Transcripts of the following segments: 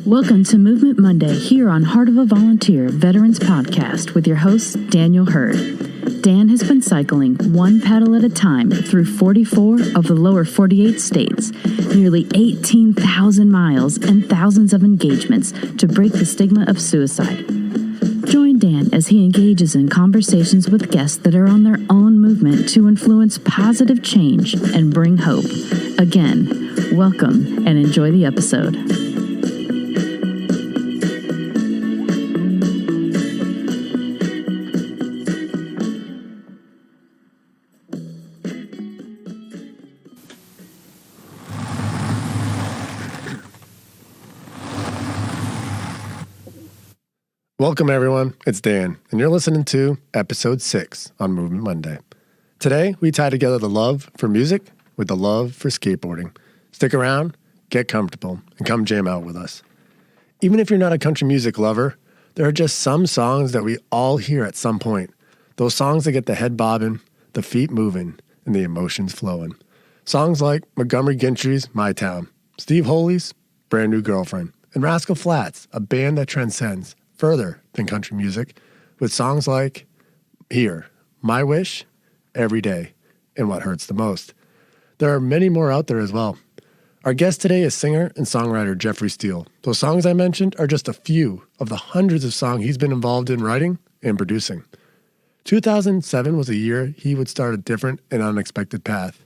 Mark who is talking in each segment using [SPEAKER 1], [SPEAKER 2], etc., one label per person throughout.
[SPEAKER 1] Welcome to Movement Monday here on Heart of a Volunteer Veterans Podcast with your host, Daniel Hurd. Dan has been cycling one paddle at a time through 44 of the lower 48 states, nearly 18,000 miles and thousands of engagements to break the stigma of suicide. Join Dan as he engages in conversations with guests that are on their own movement to influence positive change and bring hope. Again, welcome and enjoy the episode.
[SPEAKER 2] Welcome, everyone. It's Dan, and you're listening to Ep.06 on Movement Monday. Today, we tie together the love for music with the love for skateboarding. Stick around, get comfortable, and come jam out with us. Even if you're not a country music lover, there are just some songs that we all hear at some point. Those songs that get the head bobbing, the feet moving, and the emotions flowing. Songs like Montgomery Gentry's My Town, Steve Holy's Brand New Girlfriend, and Rascal Flatts, a band that transcends further than country music, with songs like Here, My Wish, Every Day, and What Hurts the Most. There are many more out there as well. Our guest today is singer and songwriter Jeffrey Steele. Those songs I mentioned are just a few of the hundreds of songs he's been involved in writing and producing. 2007 was a year he would start a different and unexpected path.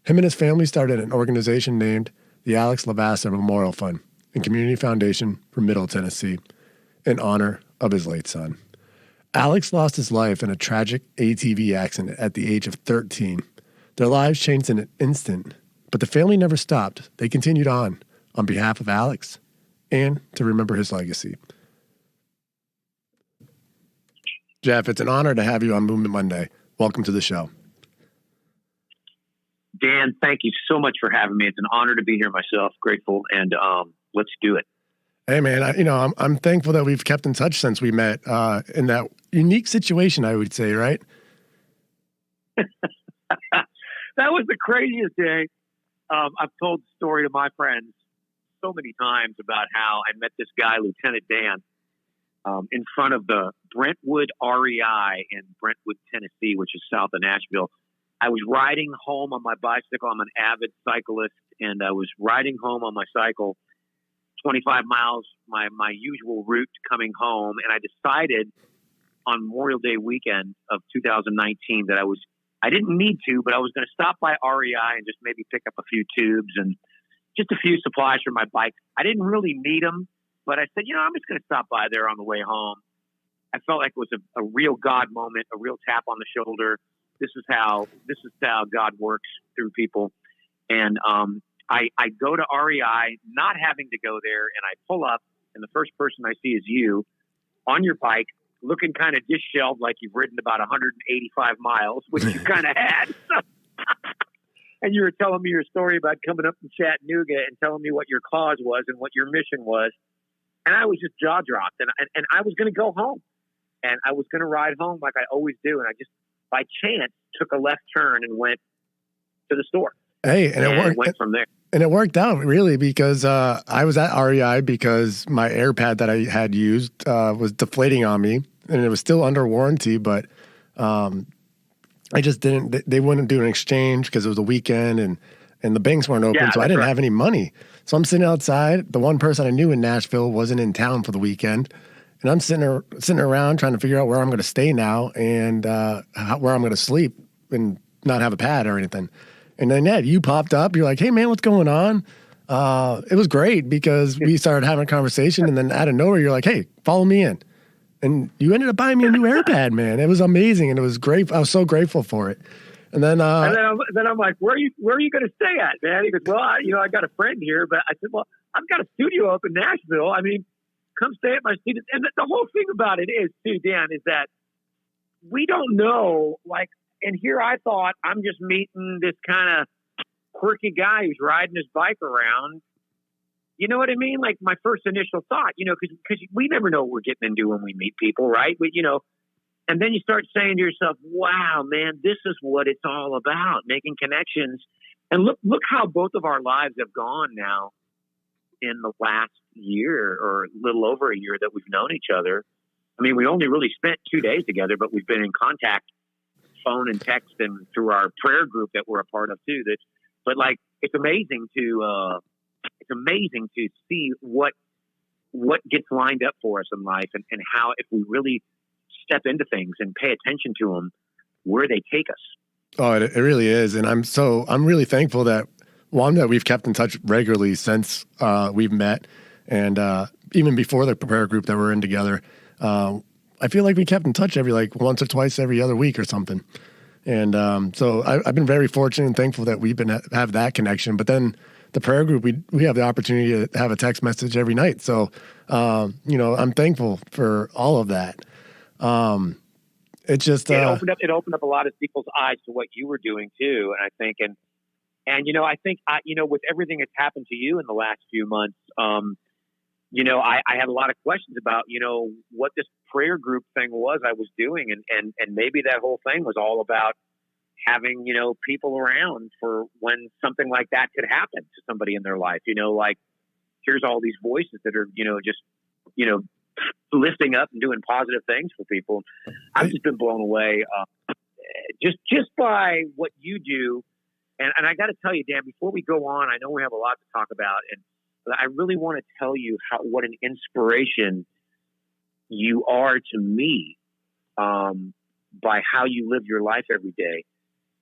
[SPEAKER 2] Him and his family started an organization named the Alex LeVasseur Memorial Fund and Community Foundation for Middle Tennessee, in honor of his late son. Alex lost his life in a tragic ATV accident at the age of 13. Their lives changed in an instant, but the family never stopped. They continued on behalf of Alex and to remember his legacy. Jeff, it's an honor to have you on Movement Monday. Welcome to the show.
[SPEAKER 3] Dan, thank you so much for having me. It's an honor to be here myself. Grateful, and let's do it.
[SPEAKER 2] Hey man, I'm thankful that we've kept in touch since we met in that unique situation, I would say, right?
[SPEAKER 3] That was the craziest day. I've told the story to my friends so many times about how I met this guy, Lieutenant Dan, in front of the Brentwood REI in Brentwood, Tennessee, which is south of Nashville. I was riding home on my bicycle. I'm an avid cyclist, and I was riding home on my cycle 25 miles, my usual route coming home. And I decided on Memorial Day weekend of 2019 that I didn't need to, but I was going to stop by REI and just maybe pick up a few tubes and just a few supplies for my bike. I didn't really need them, but I said, I'm just going to stop by there on the way home. I felt like it was a real God moment, a real tap on the shoulder. This is how God works through people. And, I go to REI, not having to go there, and I pull up, and the first person I see is you on your bike, looking kind of disheveled like you've ridden about 185 miles, which you kind of had. And you were telling me your story about coming up from Chattanooga and telling me what your cause was and what your mission was. And I was just jaw dropped, and I was going to go home, and I was going to ride home like I always do. And I just, by chance, took a left turn and went to the store.
[SPEAKER 2] Hey, and it worked.
[SPEAKER 3] Went from there.
[SPEAKER 2] And it worked out really because I was at REI because my air pad that I had used was deflating on me, and it was still under warranty, but I just didn't. They wouldn't do an exchange because it was a weekend and the banks weren't open, so I didn't have any money. So I'm sitting outside. The one person I knew in Nashville wasn't in town for the weekend, and I'm sitting around trying to figure out where I'm going to stay now and where I'm going to sleep and not have a pad or anything. And then, Ned, you popped up. You're like, hey, man, what's going on? It was great because we started having a conversation, and then out of nowhere, you're like, hey, follow me in. And you ended up buying me a new AirPad, man. It was amazing, and it was great. I was so grateful for it. And then
[SPEAKER 3] I'm like, where are you going to stay at, man? He goes, well, I got a friend here, but I said, well, I've got a studio up in Nashville. I mean, come stay at my studio. And the whole thing about it is, too, Dan, is that we don't know, like. And here I thought I'm just meeting this kind of quirky guy who's riding his bike around. You know what I mean? Like my first initial thought, because we never know what we're getting into when we meet people, right? But, and then you start saying to yourself, wow, man, this is what it's all about, making connections. And look how both of our lives have gone now in the last year or a little over a year that we've known each other. I mean, we only really spent 2 days together, but we've been in contact, phone and text, and through our prayer group that we're a part of too. But like, it's amazing to see what gets lined up for us in life, and how, if we really step into things and pay attention to them, where they take us.
[SPEAKER 2] Oh, it really is. And I'm really thankful that we've kept in touch regularly since we've met, and even before the prayer group that we're in together. I feel like we kept in touch every once or twice every other week or something. And so I've been very fortunate and thankful that we've have that connection. But then the prayer group, we have the opportunity to have a text message every night. So, I'm thankful for all of that. It just
[SPEAKER 3] it opened up a lot of people's eyes to what you were doing too. And I think, with everything that's happened to you in the last few months, I had a lot of questions about, what this prayer group thing was I was doing. And maybe that whole thing was all about having, people around for when something like that could happen to somebody in their life. Like, here's all these voices that are, lifting up and doing positive things for people. I've just been blown away just by what you do. And I got to tell you, Dan, before we go on, I know we have a lot to talk about, but I really want to tell you what an inspiration you are to me by how you live your life every day.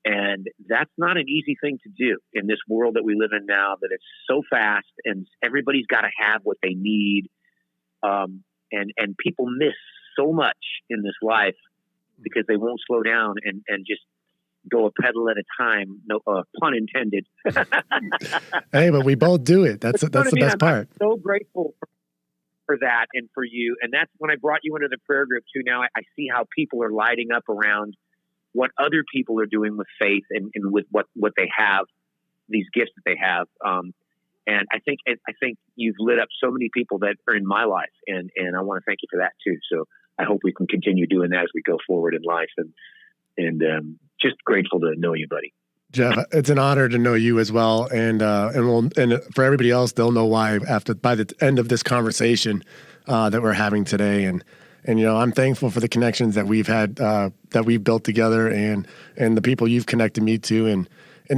[SPEAKER 3] And that's not an easy thing to do in this world that we live in now, that it's so fast and everybody's got to have what they need. And people miss so much in this life because they won't slow down and just go a pedal at a time. No pun intended.
[SPEAKER 2] Hey, but we both do it. That's the best part.
[SPEAKER 3] I'm so grateful for that and for you. And that's when I brought you into the prayer group too. Now I see how people are lighting up around what other people are doing with faith and with what they have, these gifts that they have. And I think you've lit up so many people that are in my life, and I want to thank you for that too. So I hope we can continue doing that as we go forward in life, and just grateful to know you, buddy.
[SPEAKER 2] Jeff, it's an honor to know you as well, and for everybody else, they'll know why by the end of this conversation that we're having today, and I'm thankful for the connections that we've had, that we've built together, and the people you've connected me to, and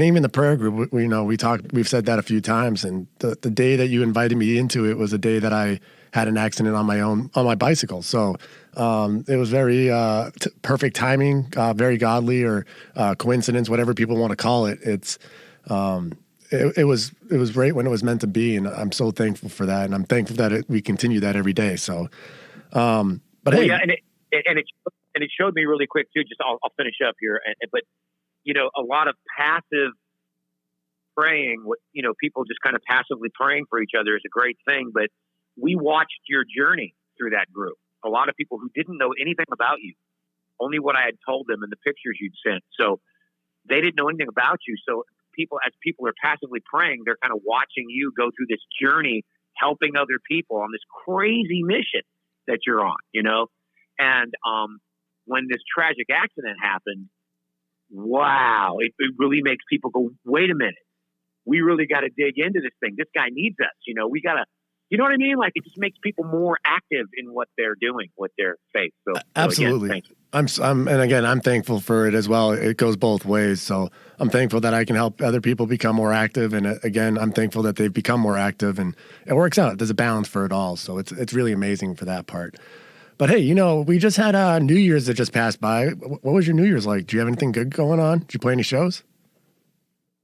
[SPEAKER 2] even the prayer group. We've said that a few times, and the day that you invited me into it was a day that I had an accident on my bicycle. So it was very perfect timing, very godly, or coincidence, whatever people want to call it. It was right when it was meant to be, and I'm so thankful for that, and I'm thankful that we continue that every day. So,
[SPEAKER 3] yeah, and it showed me really quick too. Just I'll finish up here, but a lot of passive praying, people just kind of passively praying for each other is a great thing. But we watched your journey through that group. A lot of people who didn't know anything about you, only what I had told them and the pictures you'd sent. So they didn't know anything about you. So as people are passively praying, they're kind of watching you go through this journey, helping other people on this crazy mission that you're on, And when this tragic accident happened, wow, it really makes people go, wait a minute, we really got to dig into this thing. This guy needs us. We got to, you know what I mean? Like, it just makes people more active in what they're doing with their faith. So
[SPEAKER 2] absolutely.
[SPEAKER 3] Again, thank you.
[SPEAKER 2] And again, I'm thankful for it as well. It goes both ways. So I'm thankful that I can help other people become more active. And again, I'm thankful that they've become more active, and it works out. There's a balance for it all. So it's really amazing for that part. But hey, we just had New Year's that just passed by. What was your New Year's like? Do you have anything good going on? Did you play any shows?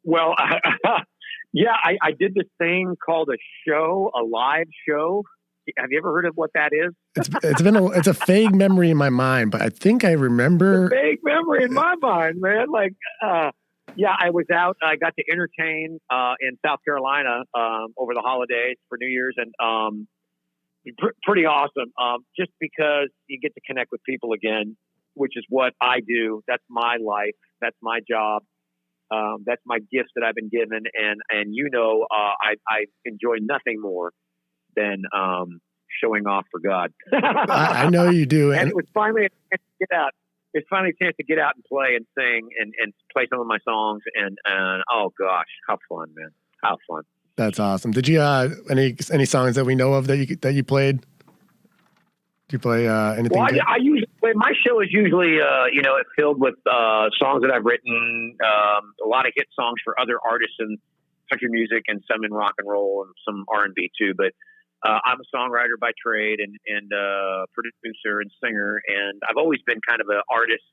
[SPEAKER 3] Well, yeah, I did this thing called a live show. Have you ever heard of what that is?
[SPEAKER 2] It's a vague memory in my mind, but I think I remember.
[SPEAKER 3] It's a vague memory in my mind, man. Yeah, I was out. I got to entertain in South Carolina over the holidays for New Year's, and pretty awesome. Just because you get to connect with people again, which is what I do. That's my life. That's my job. That's my gifts that I've been given, and I enjoy nothing more than showing off for God.
[SPEAKER 2] I know you do,
[SPEAKER 3] and it was finally a chance to get out. It's finally a chance to get out and play and sing and play some of my songs, and oh gosh, how fun, man! How fun!
[SPEAKER 2] That's awesome. Did you any songs that we know of that you played? Do you play anything?
[SPEAKER 3] Well, I usually my show is usually filled with songs that I've written, a lot of hit songs for other artists in country music and some in rock and roll and some R&B too. But I'm a songwriter by trade and producer and singer, and I've always been kind of an artist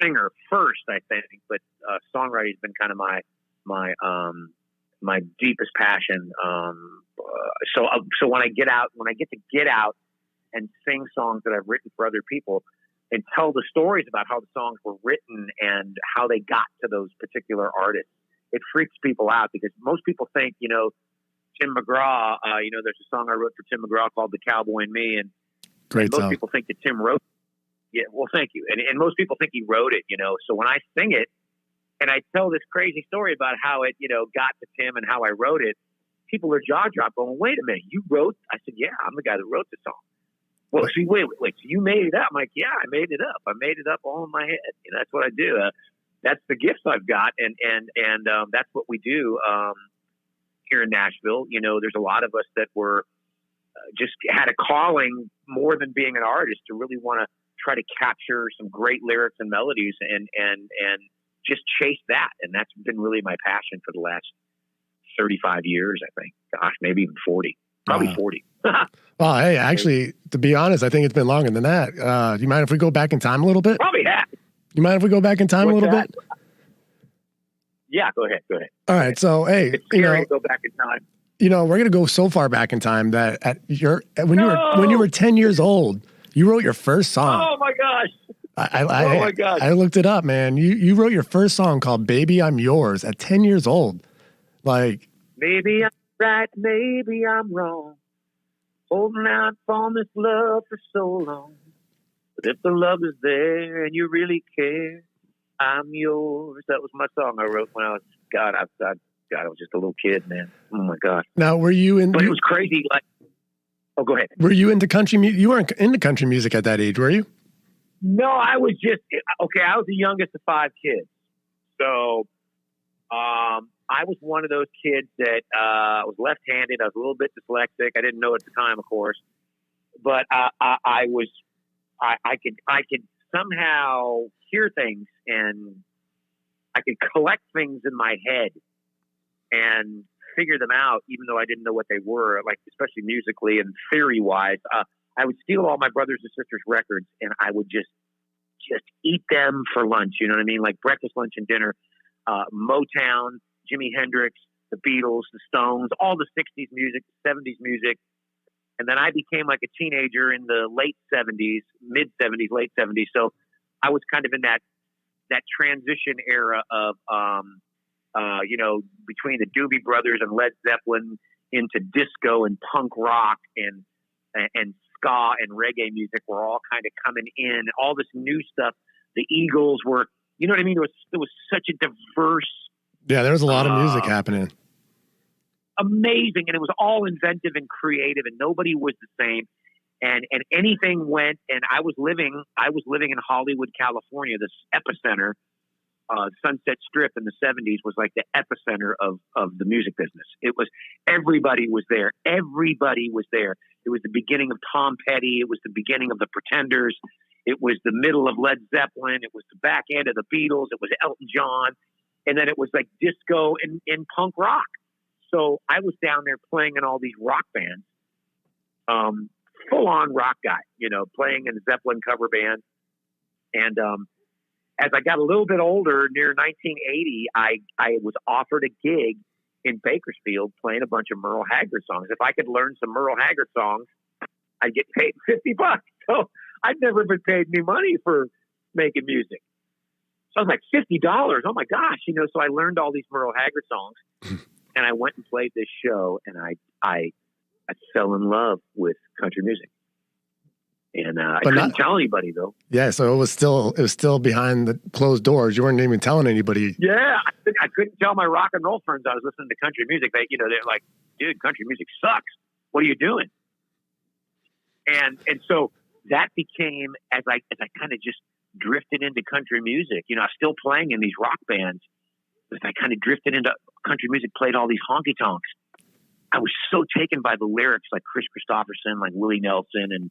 [SPEAKER 3] singer first, I think. But songwriting has been kind of my deepest passion. So when I get to get out and sing songs that I've written for other people and tell the stories about how the songs were written and how they got to those particular artists, it freaks people out because most people think, Tim McGraw, there's a song I wrote for Tim McGraw called The Cowboy and Me. And most people think that Tim wrote it. Yeah, well, thank you. And most people think he wrote it, So when I sing it and I tell this crazy story about how it, got to Tim and how I wrote it, people are jaw dropped going, wait a minute, you wrote? I said, yeah, I'm the guy that wrote the song. Well, see, wait. So you made it up? I'm like, yeah, I made it up. I made it up all in my head. That's what I do. That's the gifts I've got, and that's what we do here in Nashville. There's a lot of us that were just had a calling more than being an artist to really want to try to capture some great lyrics and melodies and just chase that. And that's been really my passion for the last 35 years, I think. Gosh, maybe even 40. Probably 40.
[SPEAKER 2] Well, hey, actually, to be honest, I think it's been longer than that. Do you mind if we go back in time a little bit?
[SPEAKER 3] Probably half.
[SPEAKER 2] You mind if we go back in time a little bit?
[SPEAKER 3] Yeah, go ahead.
[SPEAKER 2] All right, so hey,
[SPEAKER 3] it's scary to go back in time.
[SPEAKER 2] We're gonna go so far back in time that when you were 10 years old, you wrote your first song.
[SPEAKER 3] Oh my gosh!
[SPEAKER 2] Oh my gosh! I looked it up, man. You wrote your first song called "Baby I'm Yours" at 10 years old. Like,
[SPEAKER 3] maybe I'm right, maybe I'm wrong. Holding out on this love for so long. But if the love is there and you really care, I'm yours. That was my song I wrote when I was, I was just a little kid, man. Oh my God.
[SPEAKER 2] Now, were you in?
[SPEAKER 3] But it was crazy. Go ahead.
[SPEAKER 2] Were you into country music? You weren't into country music at that age, were you?
[SPEAKER 3] No, I was just, I was the youngest of 5 kids. So, I was one of those kids that was left-handed. I was a little bit dyslexic. I didn't know at the time, of course, but I could somehow hear things, and I could collect things in my head and figure them out, even though I didn't know what they were. Like, especially musically and theory-wise, I would steal all my brothers and sisters' records, and I would just eat them for lunch. You know what I mean? Like breakfast, lunch, and dinner. Motown, Jimi Hendrix, the Beatles, the Stones, all the 60s music, 70s music. And then I became like a teenager in the late 70s, mid 70s, late 70s. So I was kind of in that transition era of, between the Doobie Brothers and Led Zeppelin into disco and punk rock and ska and reggae music were all kind of coming in. All this new stuff. The Eagles were, you know what I mean? There was such a diverse.
[SPEAKER 2] Yeah, there was a lot of music happening.
[SPEAKER 3] Amazing. And it was all inventive and creative, and nobody was the same. And anything went. And I was living in Hollywood, California, this epicenter. Sunset Strip in the 70s was like the epicenter of the music business. It was, everybody was there. Everybody was there. It was the beginning of Tom Petty. It was the beginning of the Pretenders. It was the middle of Led Zeppelin. It was the back end of the Beatles. It was Elton John. And then it was like disco and punk rock. So I was down there playing in all these rock bands, full on rock guy, playing in a Zeppelin cover band. And as I got a little bit older, near 1980, I was offered a gig in Bakersfield playing a bunch of Merle Haggard songs. If I could learn some Merle Haggard songs, I'd get paid $50. So I'd never been paid any money for making music. So I was like, $50? Oh my gosh. So I learned all these Merle Haggard songs and I went and played this show, and I fell in love with country music. And I couldn't tell anybody though.
[SPEAKER 2] Yeah. So it was still behind the closed doors. You weren't even telling anybody.
[SPEAKER 3] Yeah. I couldn't tell my rock and roll friends I was listening to country music. They're like, dude, country music sucks. What are you doing? And so that became, as I kind of just drifted into country music, I was still playing in these rock bands, but I kind of drifted into country music, played all these honky tonks. I was so taken by the lyrics, like Chris Christopherson, like Willie Nelson, and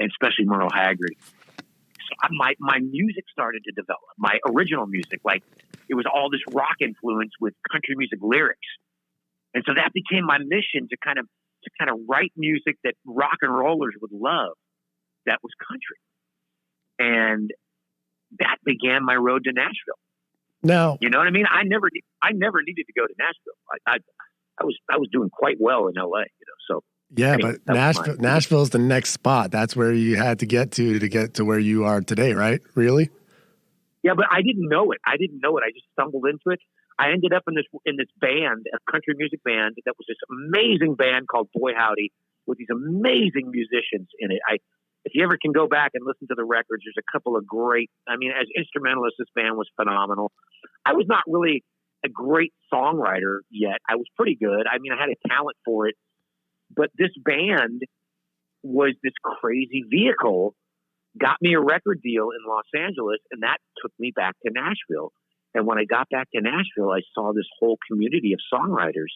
[SPEAKER 3] especially Merle Haggard. So my music started to develop. My original music, like it was all this rock influence with country music lyrics, and so that became my mission to kind of write music that rock and rollers would love. That was country, and that began my road to Nashville.
[SPEAKER 2] Now,
[SPEAKER 3] you know what I mean? I never needed to go to Nashville. I was doing quite well in LA, so.
[SPEAKER 2] Yeah, anyway, but Nashville's the next spot. That's where you had to get to where you are today, right? Really?
[SPEAKER 3] Yeah, but I didn't know it. I just stumbled into it. I ended up in this band, a country music band that was this amazing band called Boy Howdy with these amazing musicians in it. If you ever can go back and listen to the records, there's a couple of great, as instrumentalists, this band was phenomenal. I was not really a great songwriter yet. I was pretty good. I had a talent for it. But this band was this crazy vehicle, got me a record deal in Los Angeles, and that took me back to Nashville. And when I got back to Nashville, I saw this whole community of songwriters,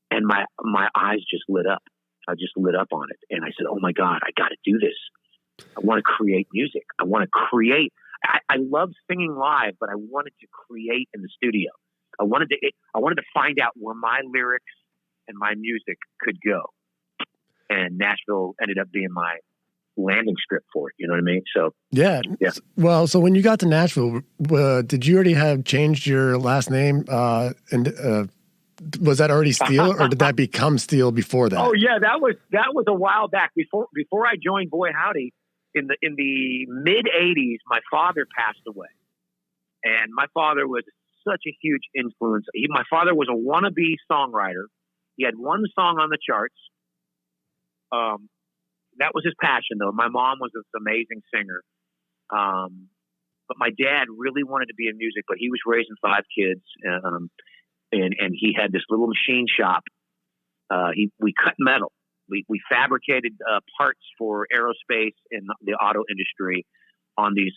[SPEAKER 3] and my eyes just lit up. I just lit up on it. And I said, oh, my God, I got to do this. I want to create music. I want to create. I love singing live, but I wanted to create in the studio. I wanted to find out where my lyrics and my music could go. And Nashville ended up being my landing strip for it. You know what I mean? So
[SPEAKER 2] yeah. Well, so when you got to Nashville, did you already have changed your last name? And was that already Steele, or did that become Steele before that?
[SPEAKER 3] Oh yeah, that was a while back. Before I joined Boy Howdy in the mid '80s, my father passed away, and my father was such a huge influence. My father was a wannabe songwriter. He had one song on the charts. That was his passion, though. My mom was this amazing singer. But my dad really wanted to be in music, but he was raising 5 kids. And he had this little machine shop. We cut metal. We fabricated parts for aerospace and the auto industry on these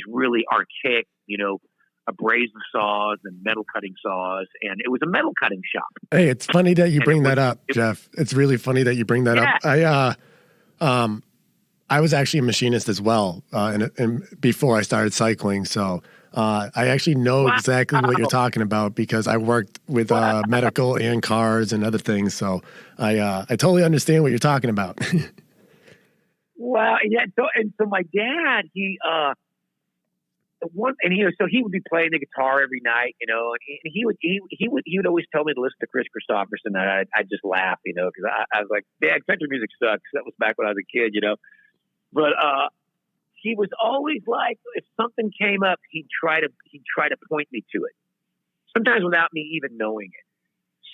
[SPEAKER 3] really archaic, abrasive saws and metal cutting saws, and it was a metal cutting shop.
[SPEAKER 2] Hey, it's funny that you bring that up, Jeff. It's really funny that you bring that up. I was actually a machinist as well, and before I started cycling, so I actually know exactly what you're talking about because I worked with medical and cars and other things. So I totally understand what you're talking about.
[SPEAKER 3] Well, yeah. So my dad, so he would be playing the guitar every night, and he would always tell me to listen to Chris Christopherson. And I'd just laugh, because I was like, Dad, country music sucks. That was back when I was a kid, But he was always like, if something came up, he'd try to point me to it. Sometimes without me even knowing it.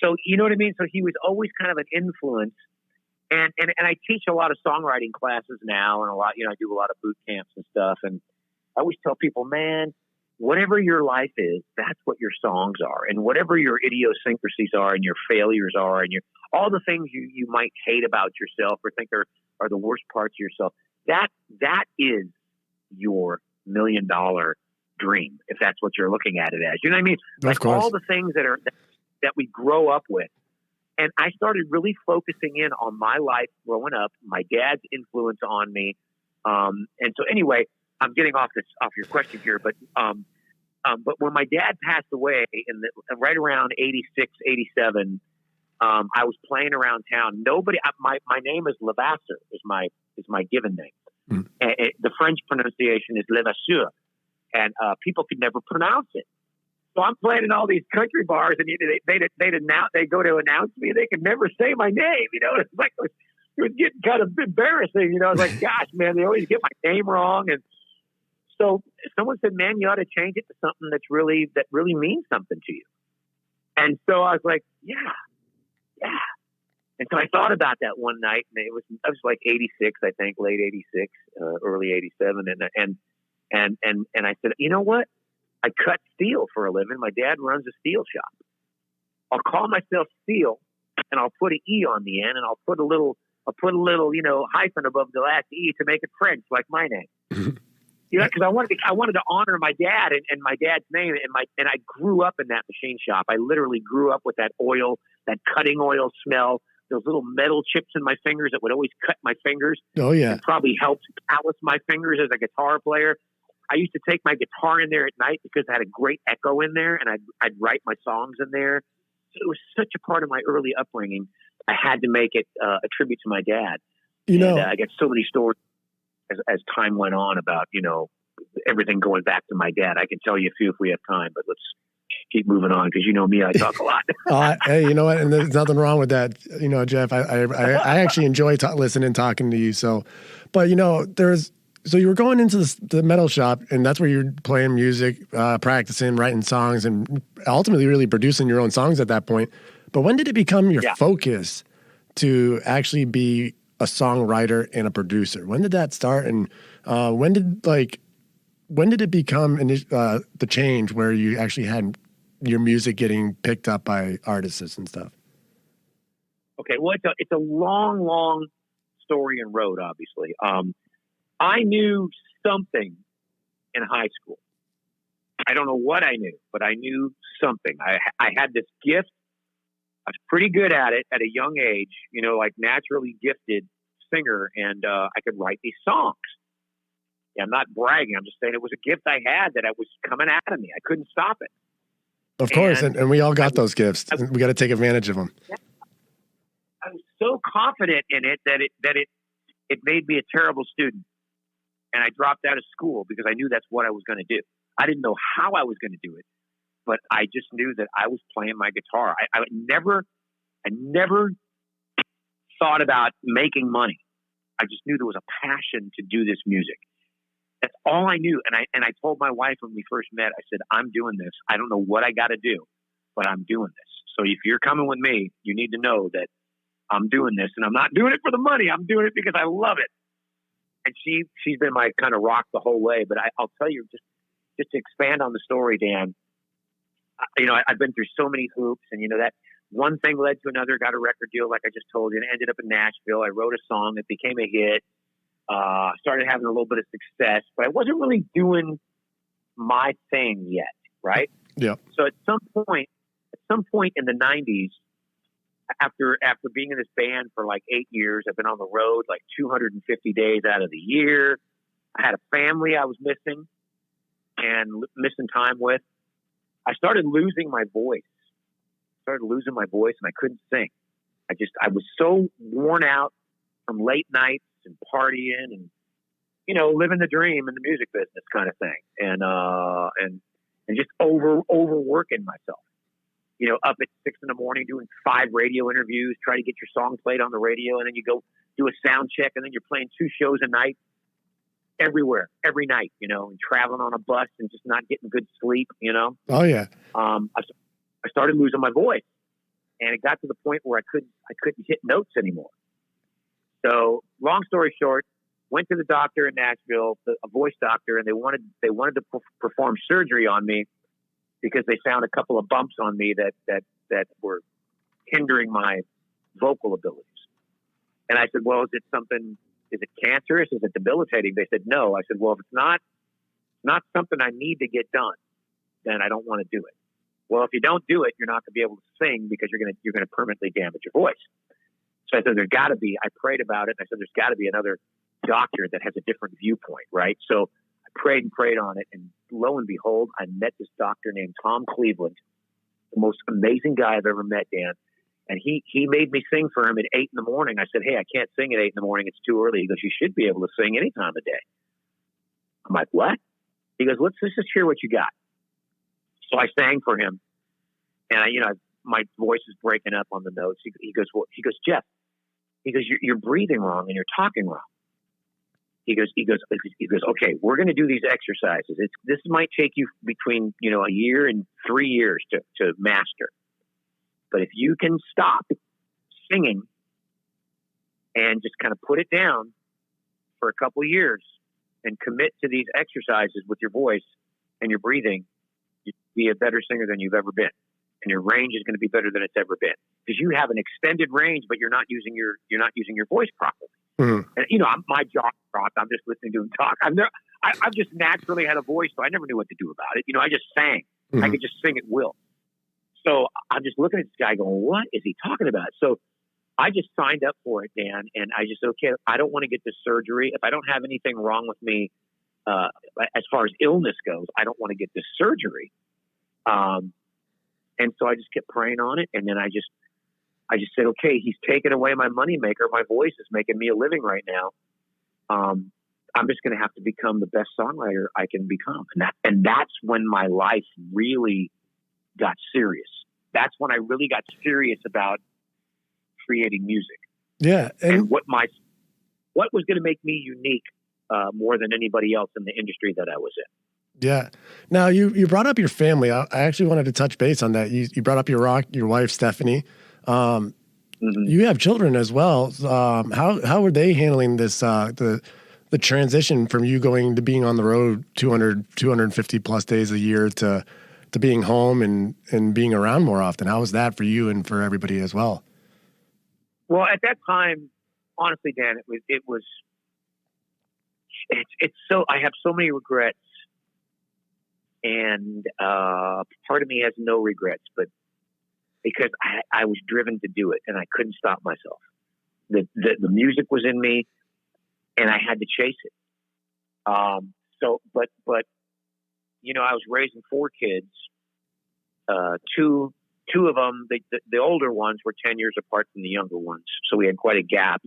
[SPEAKER 3] So you know what I mean? So he was always kind of an influence. And I teach a lot of songwriting classes now, and I do a lot of boot camps and stuff. And I always tell people, man, whatever your life is, that's what your songs are. And whatever your idiosyncrasies are and your failures are and all the things you might hate about yourself or think are the worst parts of yourself, that is your $1 million dream, if that's what you're looking at it as. You know what I mean? Like all the things that we grow up with. And I started really focusing in on my life growing up, my dad's influence on me. And so anyway, I'm getting off your question here, but when my dad passed away right around 86, 87, I was playing around town. My name is LeVasseur is my given name. Mm. The French pronunciation is LeVasseur, and people could never pronounce it. So I'm playing in all these country bars, and they go to announce me, and they could never say my name. It's like it was getting kind of embarrassing. I was like, gosh, man, they always get my name wrong. And so someone said, man, you ought to change it to something that really means something to you. And so I was like, yeah. And so I thought about that one night, and I was like 86, I think, late 86, early 87. And I said, you know what? I cut steel for a living. My dad runs a steel shop. I'll call myself Steele, and I'll put an E on the end, and I'll put a little hyphen above the last E to make it French, like my name. because I wanted to honor my dad and my dad's name, and I grew up in that machine shop. I literally grew up with that oil, that cutting oil smell, those little metal chips in my fingers that would always cut my fingers.
[SPEAKER 2] Oh yeah,
[SPEAKER 3] and probably helped callous my fingers as a guitar player. I used to take my guitar in there at night because it had a great echo in there, and I'd write my songs in there. So it was such a part of my early upbringing. I had to make it a tribute to my dad. I get so many stories as time went on about, everything going back to my dad. I can tell you a few if we have time, but let's keep moving on because you know me, I talk a lot.
[SPEAKER 2] Hey, you know what? And there's nothing wrong with that. Jeff, I actually enjoy listening, talking to you. So, but so you were going into the metal shop, and that's where you're playing music, practicing, writing songs, and ultimately really producing your own songs at that point. But when did it become your focus to actually be a songwriter and a producer? When did that start? And when did it become the change where you actually had your music getting picked up by artists and stuff?
[SPEAKER 3] Okay, well, it's a long, long story and road, obviously. I knew something in high school. I don't know what I knew, but I knew something. I had this gift. I was pretty good at it at a young age, like naturally gifted singer, and I could write these songs. Yeah, I'm not bragging. I'm just saying it was a gift I had that was coming out of me. I couldn't stop it.
[SPEAKER 2] Of course, and we all got those gifts. We got to take advantage of them.
[SPEAKER 3] I was so confident in it that it made me a terrible student. And I dropped out of school because I knew that's what I was going to do. I didn't know how I was going to do it, but I just knew that I was playing my guitar. I never thought about making money. I just knew there was a passion to do this music. That's all I knew. And I told my wife when we first met, I said, I'm doing this. I don't know what I got to do, but I'm doing this. So if you're coming with me, you need to know that I'm doing this, and I'm not doing it for the money. I'm doing it because I love it. And she's been my kind of rock the whole way. But I'll tell you, just to expand on the story, Dan, I've been through so many hoops, and that one thing led to another, got a record deal, like I just told you, and ended up in Nashville. I wrote a song that became a hit, started having a little bit of success, but I wasn't really doing my thing yet, right?
[SPEAKER 2] Yeah.
[SPEAKER 3] So at some point in the 90s, after being in this band for like 8 years, I've been on the road like 250 days out of the year. I had a family I was missing and missing time with. I started losing my voice. And I couldn't sing. I was so worn out from late nights and partying and, living the dream in the music business kind of thing. And just overworking myself. Up at 6 a.m. doing 5 radio interviews, try to get your song played on the radio. And then you go do a sound check, and then you're playing 2 shows a night everywhere, every night, and traveling on a bus and just not getting good sleep,
[SPEAKER 2] Oh yeah.
[SPEAKER 3] I started losing my voice, and it got to the point where I couldn't hit notes anymore. So long story short, went to the doctor in Nashville, a voice doctor, and they wanted to perform surgery on me because they found a couple of bumps on me that were hindering my vocal abilities. And I said, well, is it cancerous? Is it debilitating? They said, no. I said, well, if it's not something I need to get done, then I don't want to do it. Well, if you don't do it, you're not going to be able to sing because you're going to permanently damage your voice. So I said, I prayed about it. And I said, there's got to be another doctor that has a different viewpoint, right? So I prayed on it, and lo and behold, I met this doctor named Tom Cleveland, the most amazing guy I've ever met, Dan. And he made me sing for him at 8 in the morning. I said, hey, I can't sing at 8 in the morning. It's too early. He goes, you should be able to sing any time of day. I'm like, what? He goes, let's just hear what you got. So I sang for him, and my voice is breaking up on the notes. He goes, Jeff, you're breathing wrong and you're talking wrong. He goes, okay, we're going to do these exercises. This might take you between, a year and 3 years to master. But if you can stop singing and just kind of put it down for a couple of years and commit to these exercises with your voice and your breathing, you'll be a better singer than you've ever been. And your range is going to be better than it's ever been, because you have an extended range, but you're not using your voice properly. Mm-hmm. And my jaw dropped. I'm just listening to him talk. I've just naturally had a voice, so I never knew what to do about it. I just sang. I could just sing at will. So I'm just looking at this guy going, what is he talking about? So I just signed up for it, Dan, and I just said, okay, I don't want to get this surgery. If I don't have anything wrong with me as far as illness goes, I don't want to get this surgery. And so I just kept praying on it, and then I just said, okay, he's taken away my moneymaker. My voice is making me a living right now. I'm just going to have to become the best songwriter I can become. And that's when my life really got serious. That's when I really got serious about creating music.
[SPEAKER 2] Yeah.
[SPEAKER 3] And what was going to make me unique more than anybody else in the industry that I was in.
[SPEAKER 2] Yeah. Now you brought up your family. I actually wanted to touch base on that. You brought up your wife, Stephanie. You have children as well. How were they handling this, the transition from you going to being on the road 250 plus days a year to being home and being around more often? How was that for you and for everybody as well?
[SPEAKER 3] Well, at that time, honestly, Dan, it's so, I have so many regrets, and part of me has no regrets, but because I was driven to do it and I couldn't stop myself. The music was in me and I had to chase it. But I was raising 4 kids. Two of them, the older ones were 10 years apart from the younger ones. So we had quite a gap.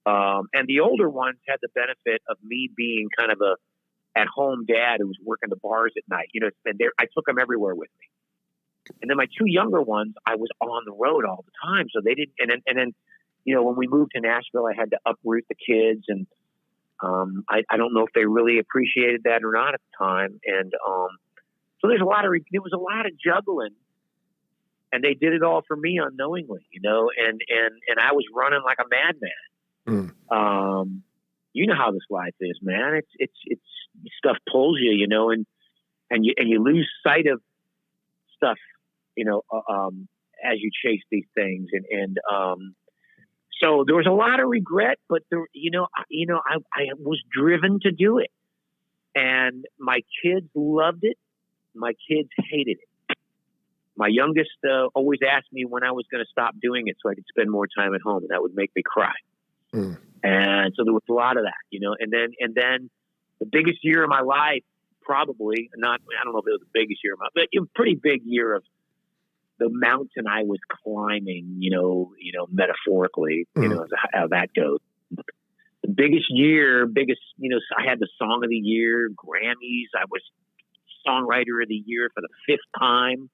[SPEAKER 3] And the older ones had the benefit of me being kind of a at-home dad who was working the bars at night. And I took them everywhere with me. And then my 2 younger ones, I was on the road all the time. So they didn't, and then, when we moved to Nashville, I had to uproot the kids. And I don't know if they really appreciated that or not at the time. And so there was a lot of juggling. And they did it all for me unknowingly, and I was running like a madman. You know how this life is, man. It's stuff pulls you, and you lose sight of stuff, as you chase these things. And so there was a lot of regret, but I was driven to do it, and my kids loved it. My kids hated it. My youngest always asked me when I was going to stop doing it so I could spend more time at home, and that would make me cry. And so there was a lot of that, and then the biggest year of my life, probably not, I don't know if it was the biggest year of my life, but a pretty big year of the mountain I was climbing, metaphorically, how that goes. The biggest, I had the Song of the Year, Grammys. I was Songwriter of the Year for the 5th time.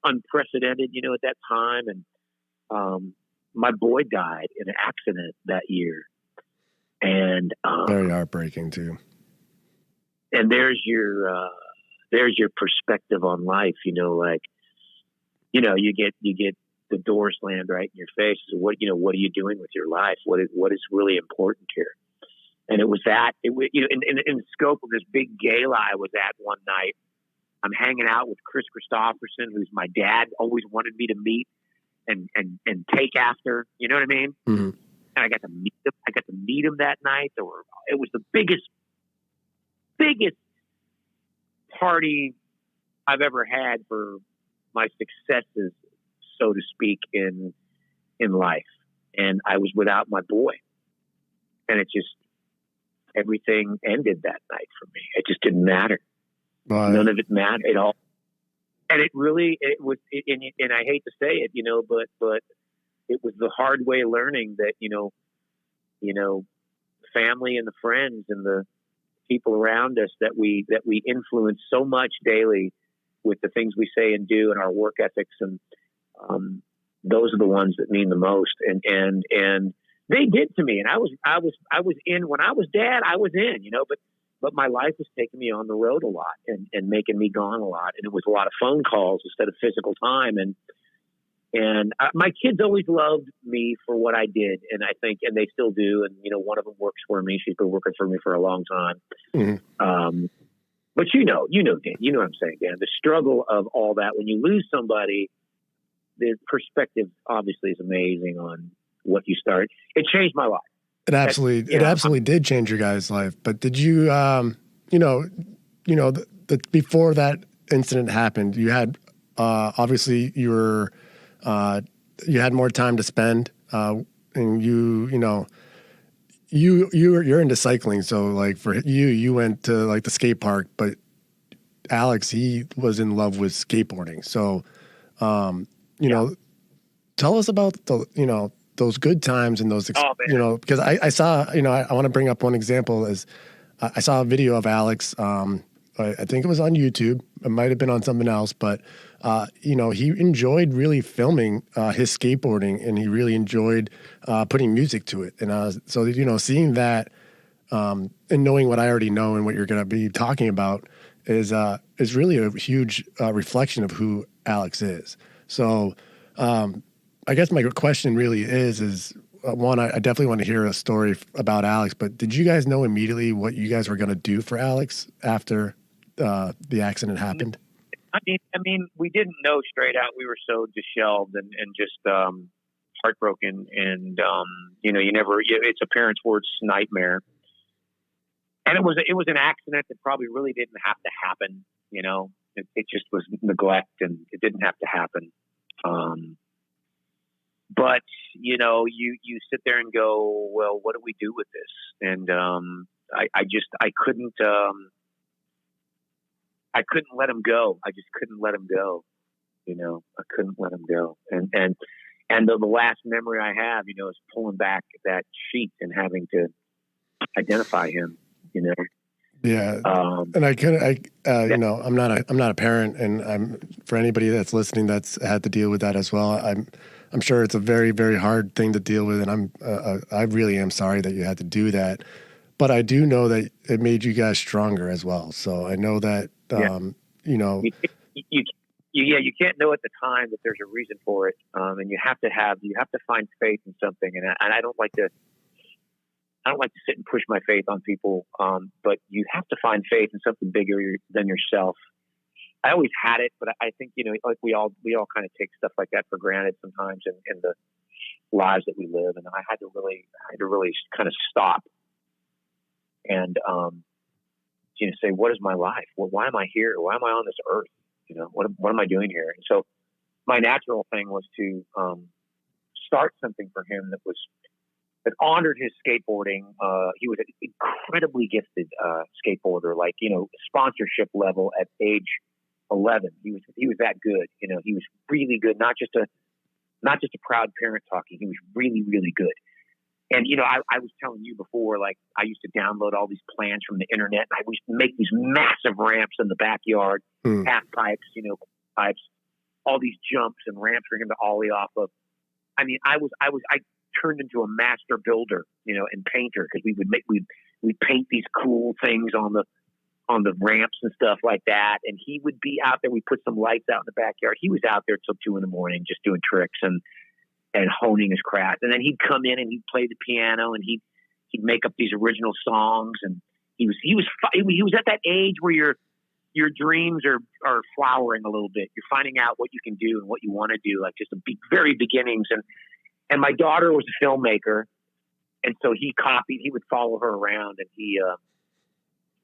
[SPEAKER 3] Unprecedented, at that time. And my boy died in an accident that year. And
[SPEAKER 2] very heartbreaking too.
[SPEAKER 3] And there's your perspective on life, you get the door slammed right in your face. So what are you doing with your life? What is really important here? And it was that, in the scope of this big gala I was at one night, I'm hanging out with Chris Christopherson, who's my dad always wanted me to meet and take after, you know what I mean?
[SPEAKER 2] Mm-hmm.
[SPEAKER 3] And I got to meet him that night. It was the biggest party I've ever had for my successes, so to speak, in life. And I was without my boy. And everything ended that night for me. It just didn't matter.
[SPEAKER 2] Right.
[SPEAKER 3] None of it mattered at all. And it was, and I hate to say it, but it was the hard way learning that, family and the friends and the people around us that we influence so much daily with the things we say and do and our work ethics. And, those are the ones that mean the most. And they did to me. And I was in, when I was dad, I was in, but my life was taking me on the road a lot and making me gone a lot. And it was a lot of phone calls instead of physical time. And my kids always loved me for what I did. And I think, and they still do. And, one of them works for me. She's been working for me for a long time. Mm-hmm. But Dan, you know what I'm saying, Dan, the struggle of all that, when you lose somebody, the perspective obviously is amazing on what you start. It changed my life.
[SPEAKER 2] It absolutely did change your guys' life. But did you, before that incident happened, you had, obviously you had more time to spend, and you're into cycling. So like for you went to like the skate park, but Alex, he was in love with skateboarding. So, tell us about those good times and those, because I saw, I want to bring up one example as I saw a video of Alex. I think it was on YouTube. It might have been on something else, but he enjoyed really filming his skateboarding, and he really enjoyed putting music to it. And so seeing that and knowing what I already know and what you're going to be talking about is really a huge reflection of who Alex is. So I guess my question really is one, I definitely want to hear a story about Alex, but did you guys know immediately what you guys were going to do for Alex after the accident happened?
[SPEAKER 3] I mean, we didn't know straight out. We were so disheveled and just heartbroken, and it's a parent's worst nightmare. And it was an accident that probably really didn't have to happen. It just was neglect, and it didn't have to happen. But you sit there and go, well, what do we do with this? And I couldn't let him go. I just couldn't let him go. I couldn't let him go. And the last memory I have, is pulling back that sheet and having to identify him.
[SPEAKER 2] Yeah. And I'm not a parent, and for anybody that's listening that's had to deal with that as well. I'm sure it's a very, very hard thing to deal with, and I really am sorry that you had to do that. But I do know that it made you guys stronger as well. So I know that you can't know at the time that there's a reason for it, and you have to find faith in something. And I don't like to sit and push my faith on people, but you have to find faith in something bigger than yourself. I always had it, but I think, like we all kind of take stuff like that for granted sometimes in the lives that we live. And I had to really kind of stop and, say, what is my life? Well, why am I here? Why am I on this earth? What am I doing here? And so my natural thing was to start something for him that honored his skateboarding. He was an incredibly gifted skateboarder, like, sponsorship level at age 11. He was that good. He was really good. Not just a proud parent talking. He was really, really good. And, I was telling you before, like, I used to download all these plans from the internet, and I used to make these massive ramps in the backyard, half pipes, pipes, all these jumps and ramps for him to ollie off of. I mean, I turned into a master builder, and painter, because we'd paint these cool things on the ramps and stuff like that. And he would be out there. We put some lights out in the backyard. He was out there till 2 a.m. just doing tricks and honing his craft. And then he'd come in and he'd play the piano, and he'd make up these original songs. And he was at that age where your dreams are flowering a little bit. You're finding out what you can do and what you want to do, like just the very beginnings. And my daughter was a filmmaker, and so he would follow her around, and he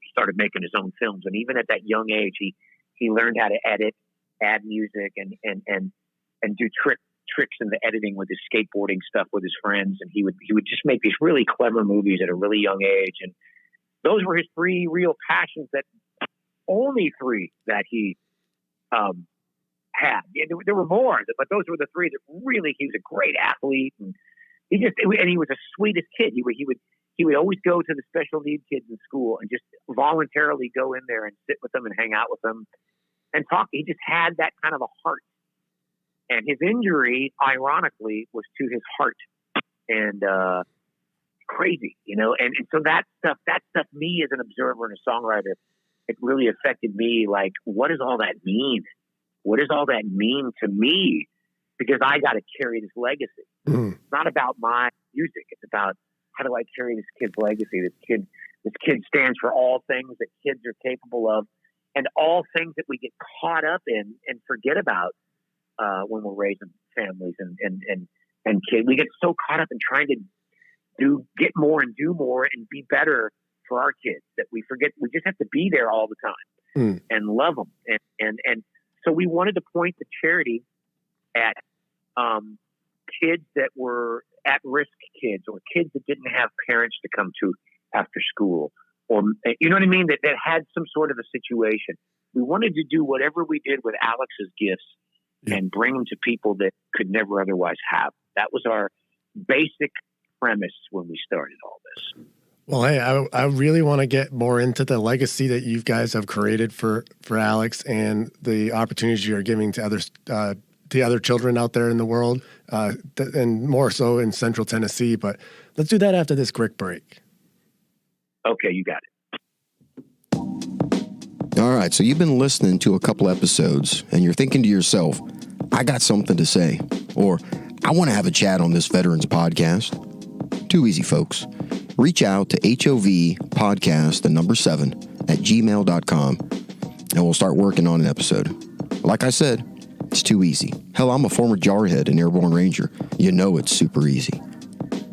[SPEAKER 2] started making his own films. And even at that young age, he learned how to edit, add music, and do tricks in the editing with his skateboarding stuff with his friends. And he would just make these really clever movies at a really young age. And those were his 3 real passions, that only 3 that he had. Yeah, there were more, but those were the 3 that really. He was a great athlete, and he was the sweetest kid. He would always go to the special needs kids in school and just voluntarily go in there and sit with them and hang out with them and talk. He just had that kind of a heart. And his injury, ironically, was to his heart, and crazy, And so that stuff, me as an observer and a songwriter, it really affected me. Like, what does all that mean? What does all that mean to me? Because I got to carry this legacy. It's not about my music. It's about, how do I carry this kid's legacy? This kid stands for all things that kids are capable of, and all things that we get caught up in and forget about when we're raising families and kids. We get so caught up in trying to
[SPEAKER 3] get more and do more and be better for our kids, that we forget. We just have to be there all the time and love them. And so we wanted to point the charity at kids that were at-risk kids, or kids that didn't have parents to come to after school, or, you know what I mean, that had some sort of a situation. We wanted to do whatever we did with Alex's gifts and bring them to people that could never otherwise have. That was our basic premise when we started all this.
[SPEAKER 2] Well, hey, I really want to get more into the legacy that you guys have created for Alex and the opportunities you're giving to others, the other children out there in the world, and more so in Central Tennessee. But let's do that after this quick break.
[SPEAKER 3] Okay, you got it.
[SPEAKER 4] All right, so you've been listening to a couple episodes, and you're thinking to yourself, I got something to say, or I want to have a chat on this Veterans podcast. Too easy, folks. Reach out to HOVpodcast7@gmail.com, and we'll start working on an episode. Like I said, it's too easy. Hell, I'm a former jarhead and airborne ranger. You know it's super easy.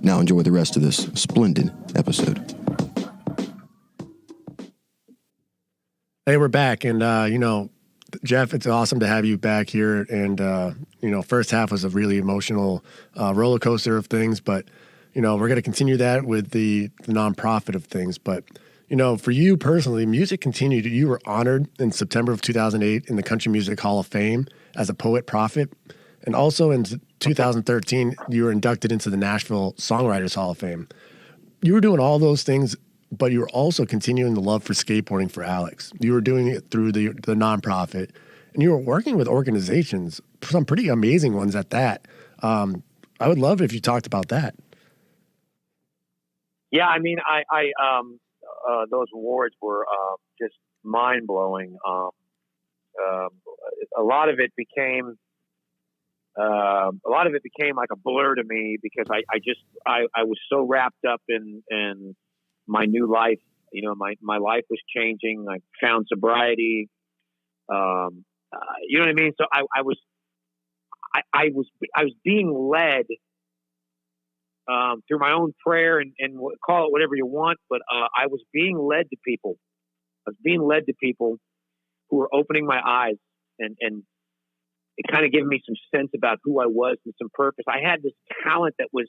[SPEAKER 4] Now enjoy the rest of this splendid episode.
[SPEAKER 2] Hey, we're back, and Jeff, it's awesome to have you back here. And first half was a really emotional roller coaster of things, but we're going to continue that with the nonprofit of things. But for you personally, music continued. You were honored in September of 2008 in the Country Music Hall of Fame as a poet prophet, and also in 2013 you were inducted into the Nashville Songwriters Hall of Fame. You were doing all those things, but you were also continuing the love for skateboarding for Alex. You were doing it through the nonprofit, and you were working with organizations, some pretty amazing ones at that. I would love if you talked about that.
[SPEAKER 3] Yeah, I mean, I those awards were just mind blowing. A lot of it became like a blur to me, because I was so wrapped up in my new life. My life was changing. I found sobriety. You know what I mean? So I was being led through my own prayer, and call it whatever you want, but I was being led to people. I was being led to people who were opening my eyes and it kind of gave me some sense about who I was and some purpose. I had this talent that was,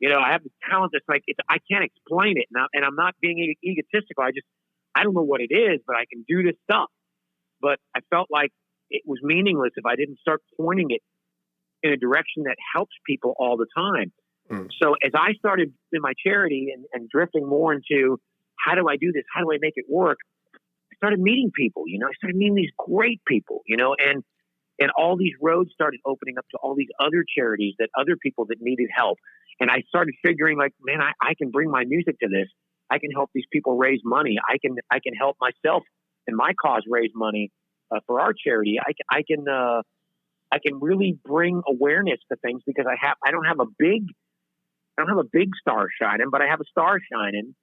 [SPEAKER 3] I have this talent that's like, I can't explain it. And I'm not being egotistical. I don't know what it is, but I can do this stuff. But I felt like it was meaningless if I didn't start pointing it in a direction that helps people all the time. So as I started in my charity and drifting more into how do I do this? How do I make it work? I started meeting people, I started meeting these great people, and all these roads started opening up to all these other charities, that other people that needed help. And I started figuring like, man, I can bring my music to this. I can help these people raise money. I can help myself and my cause raise money for our charity. I can really bring awareness to things, because I don't have a big star shining, but I have a star shining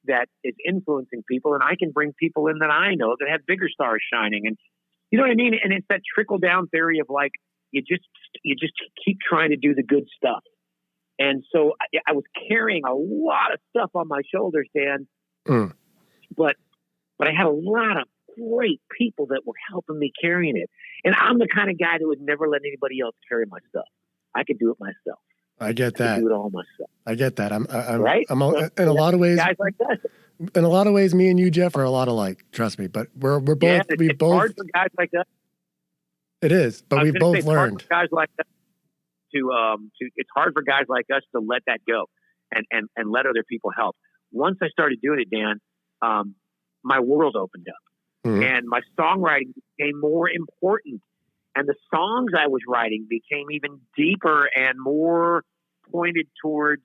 [SPEAKER 3] that is influencing people, and I can bring people in that I know that have bigger stars shining. And you know what I mean? And it's that trickle down theory of like, you just keep trying to do the good stuff. And so I was carrying a lot of stuff on my shoulders, Dan, but I had a lot of great people that were helping me carrying it. And I'm the kind of guy that would never let anybody else carry my stuff. I could do it myself.
[SPEAKER 2] I get that.
[SPEAKER 3] I do it all myself.
[SPEAKER 2] I get that. I'm
[SPEAKER 3] right.
[SPEAKER 2] I'm in a lot of ways.
[SPEAKER 3] Guys like that.
[SPEAKER 2] In a lot of ways, me and you, Jeff, are a lot alike. Trust me. But we're both.
[SPEAKER 3] Yeah, it's hard for guys like that.
[SPEAKER 2] It is, but we both learned.
[SPEAKER 3] It's hard for guys like that it's hard for guys like us to let that go and let other people help. Once I started doing it, Dan, my world opened up, and my songwriting became more important. And the songs I was writing became even deeper and more pointed towards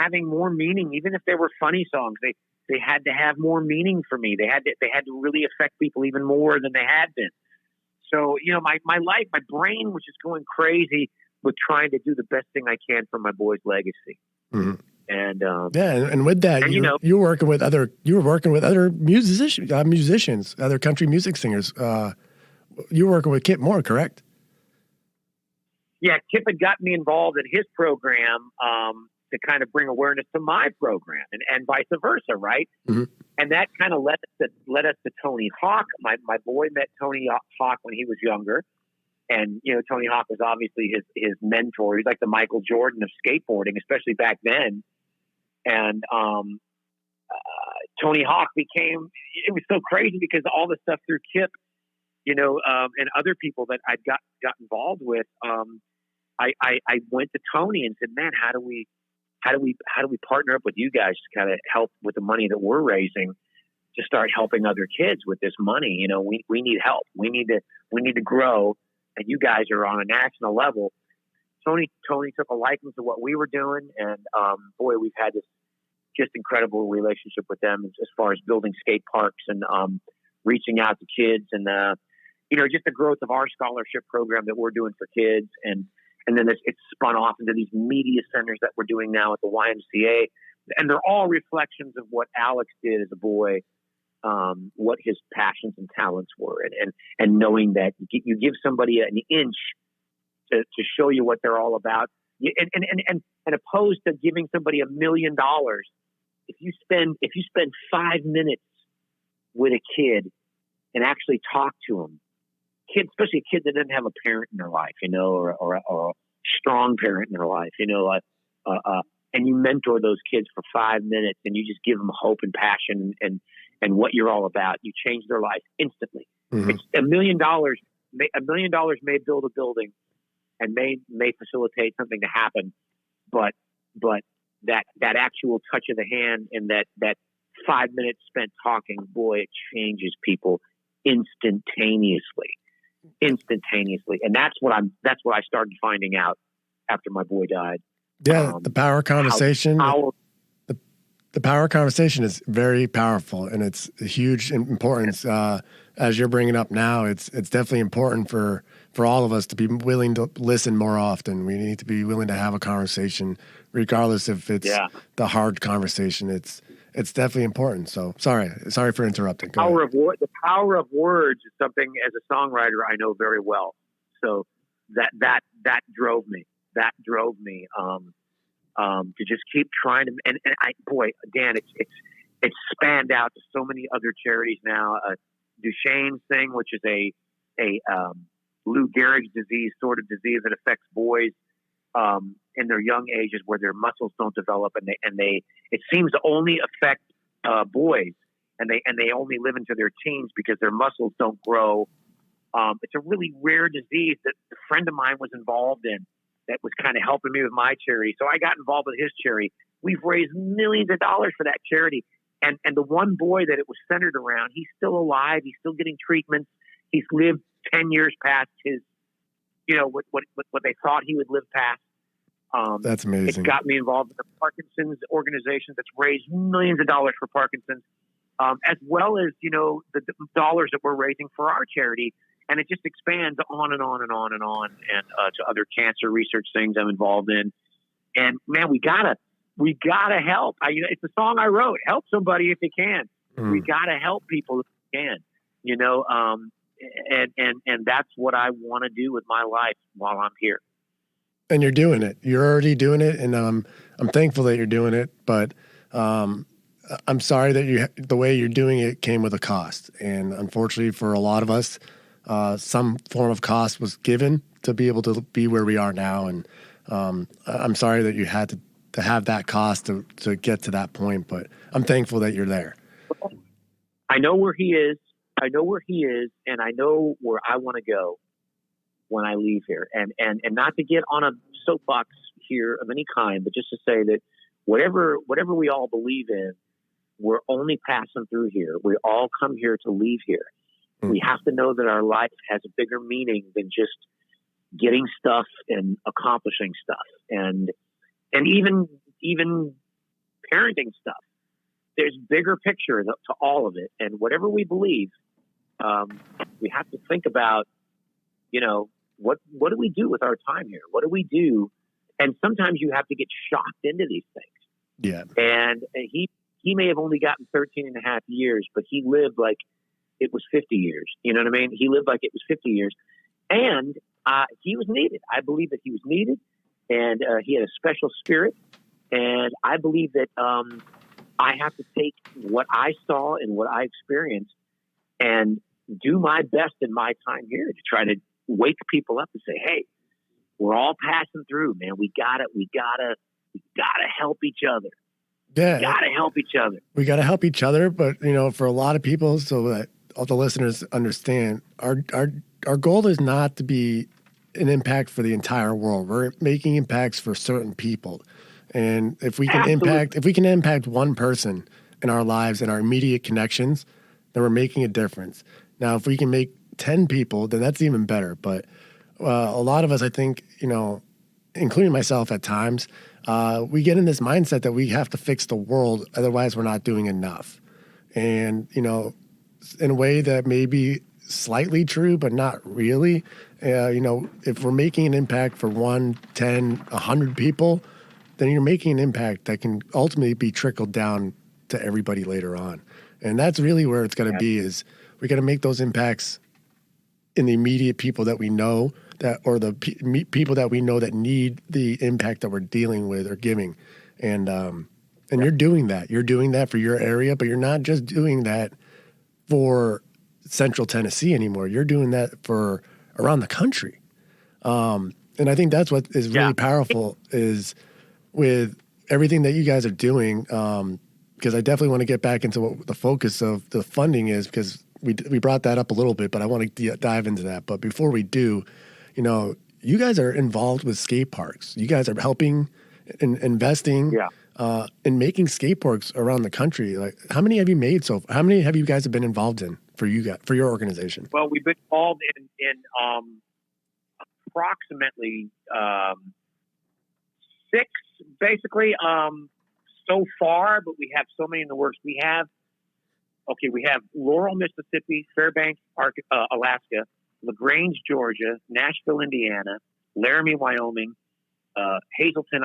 [SPEAKER 3] having more meaning. Even if they were funny songs, they had to have more meaning for me. They had to really affect people even more than they had been. So, my life, my brain was just going crazy with trying to do the best thing I can for my boy's legacy. And
[SPEAKER 2] and with that, you were working with other musicians, other country music singers. You were working with Kip Moore, correct?
[SPEAKER 3] Yeah, Kip had got me involved in his program, to kind of bring awareness to my program and vice versa, right?
[SPEAKER 2] Mm-hmm.
[SPEAKER 3] And that kind of led us to Tony Hawk. My boy met Tony Hawk when he was younger. And, you know, Tony Hawk was obviously his mentor. He's like the Michael Jordan of skateboarding, especially back then. And Tony Hawk it was so crazy because all the stuff through Kip, you know, and other people that I got involved with, I went to Tony and said, man, how do we partner up with you guys to kind of help with the money that we're raising to start helping other kids with this money? You know, we need help. We need to grow. And you guys are on a national level. Tony took a liking to what we were doing, and boy, we've had this just incredible relationship with them as far as building skate parks and reaching out to kids, and you know, just the growth of our scholarship program that we're doing for kids, and then it's spun off into these media centers that we're doing now at the YMCA, and they're all reflections of what Alex did as a boy. What his passions and talents were, and knowing that you give somebody an inch to show you what they're all about, and opposed to giving somebody $1 million. If you spend 5 minutes with a kid and actually talk to them, especially a kid that doesn't have a parent in their life, you know, or a strong parent in their life, you know, and you mentor those kids for 5 minutes, and you just give them hope and passion and what you're all about. You change their life instantly. Mm-hmm. It's $1 million. $1 million may build a building and may facilitate something to happen, but that actual touch of the hand and that 5 minutes spent talking, boy, it changes people instantaneously. And that's what I started finding out after my boy died.
[SPEAKER 2] Yeah, the power conversation. The power conversation is very powerful, and it's a huge importance. As you're bringing up now, it's definitely important for all of us to be willing to listen more often. We need to be willing to have a conversation, regardless if it's the hard conversation. It's definitely important. So sorry for interrupting.
[SPEAKER 3] The power of words is something as a songwriter I know very well. So that drove me. To just keep trying to, and Dan, it's spanned out to so many other charities now. Duchenne's thing, which is a Lou Gehrig's disease, sort of disease that affects boys in their young ages, where their muscles don't develop, and they it seems to only affect boys, and they only live into their teens because their muscles don't grow. It's a really rare disease that a friend of mine was involved in, that was kind of helping me with my charity. So I got involved with his charity. We've raised millions of dollars for that charity. And the one boy that it was centered around, he's still alive. He's still getting treatments. He's lived 10 years past his, you know, what they thought he would live past.
[SPEAKER 2] That's amazing.
[SPEAKER 3] It got me involved with the Parkinson's organization that's raised millions of dollars for Parkinson's, as well as, you know, the dollars that we're raising for our charity. And it just expands on and on and on and on, and to other cancer research things I'm involved in. And man, we gotta help. It's a song I wrote. Help somebody if you can. We gotta help people if we can. You know, and that's what I want to do with my life while I'm here.
[SPEAKER 2] And you're doing it. You're already doing it, and I'm thankful that you're doing it. But I'm sorry that the way you're doing it came with a cost, and unfortunately for a lot of us. Some form of cost was given to be able to be where we are now. And I'm sorry that you had to have that cost to get to that point, but I'm thankful that you're there.
[SPEAKER 3] I know where he is. And I know where I want to go when I leave here. And not to get on a soapbox here of any kind, but just to say that whatever we all believe in, we're only passing through here. We all come here to leave here. We have to know that our life has a bigger meaning than just getting stuff and accomplishing stuff, and even parenting stuff. There's bigger picture to all of it, and whatever we believe, we have to think about, you know, what do we do with our time here? What do we do? And sometimes you have to get shocked into these things.
[SPEAKER 2] Yeah.
[SPEAKER 3] And he may have only gotten 13 and a half years, but he lived like it was 50 years. You know what I mean? He lived like it was 50 years. And he was needed. I believe that he was needed. And he had a special spirit. And I believe that I have to take what I saw and what I experienced and do my best in my time here to try to wake people up and say, hey, we're all passing through, man. We gotta help each other.
[SPEAKER 2] Yeah.
[SPEAKER 3] We gotta help each other.
[SPEAKER 2] We gotta help each other, but for a lot of people, so that all the listeners understand, our goal is not to be an impact for the entire world. We're making impacts for certain people. And if we can impact one person in our lives and our immediate connections, then we're making a difference. Now, if we can make 10 people, then that's even better. But a lot of us, I think, including myself at times, we get in this mindset that we have to fix the world, otherwise we're not doing enough. And, in a way that may be slightly true, but not really. If we're making an impact for 1, 10, 100 people, then you're making an impact that can ultimately be trickled down to everybody later on. And that's really where it's going to be, is we got to make those impacts in the immediate people that we know, or the people that we know that need the impact that we're dealing with or giving. And you're doing that. You're doing that for your area, but you're not just doing that for Central Tennessee anymore. You're doing that for around the country. And I think that's what is really powerful, is with everything that you guys are doing, because I definitely want to get back into what the focus of the funding is, because we brought that up a little bit, but I want to dive into that. But before we do, you guys are involved with skate parks. You guys are helping and investing in making skate parks around the country. Like, how many have you made how many have you guys been involved in for your organization?
[SPEAKER 3] Well, we've been involved in approximately 6, basically, so far, but we have so many in the works. We have Laurel, Mississippi, Fairbanks, Alaska, LaGrange, Georgia, Nashville, Indiana, Laramie, Wyoming, Hazleton,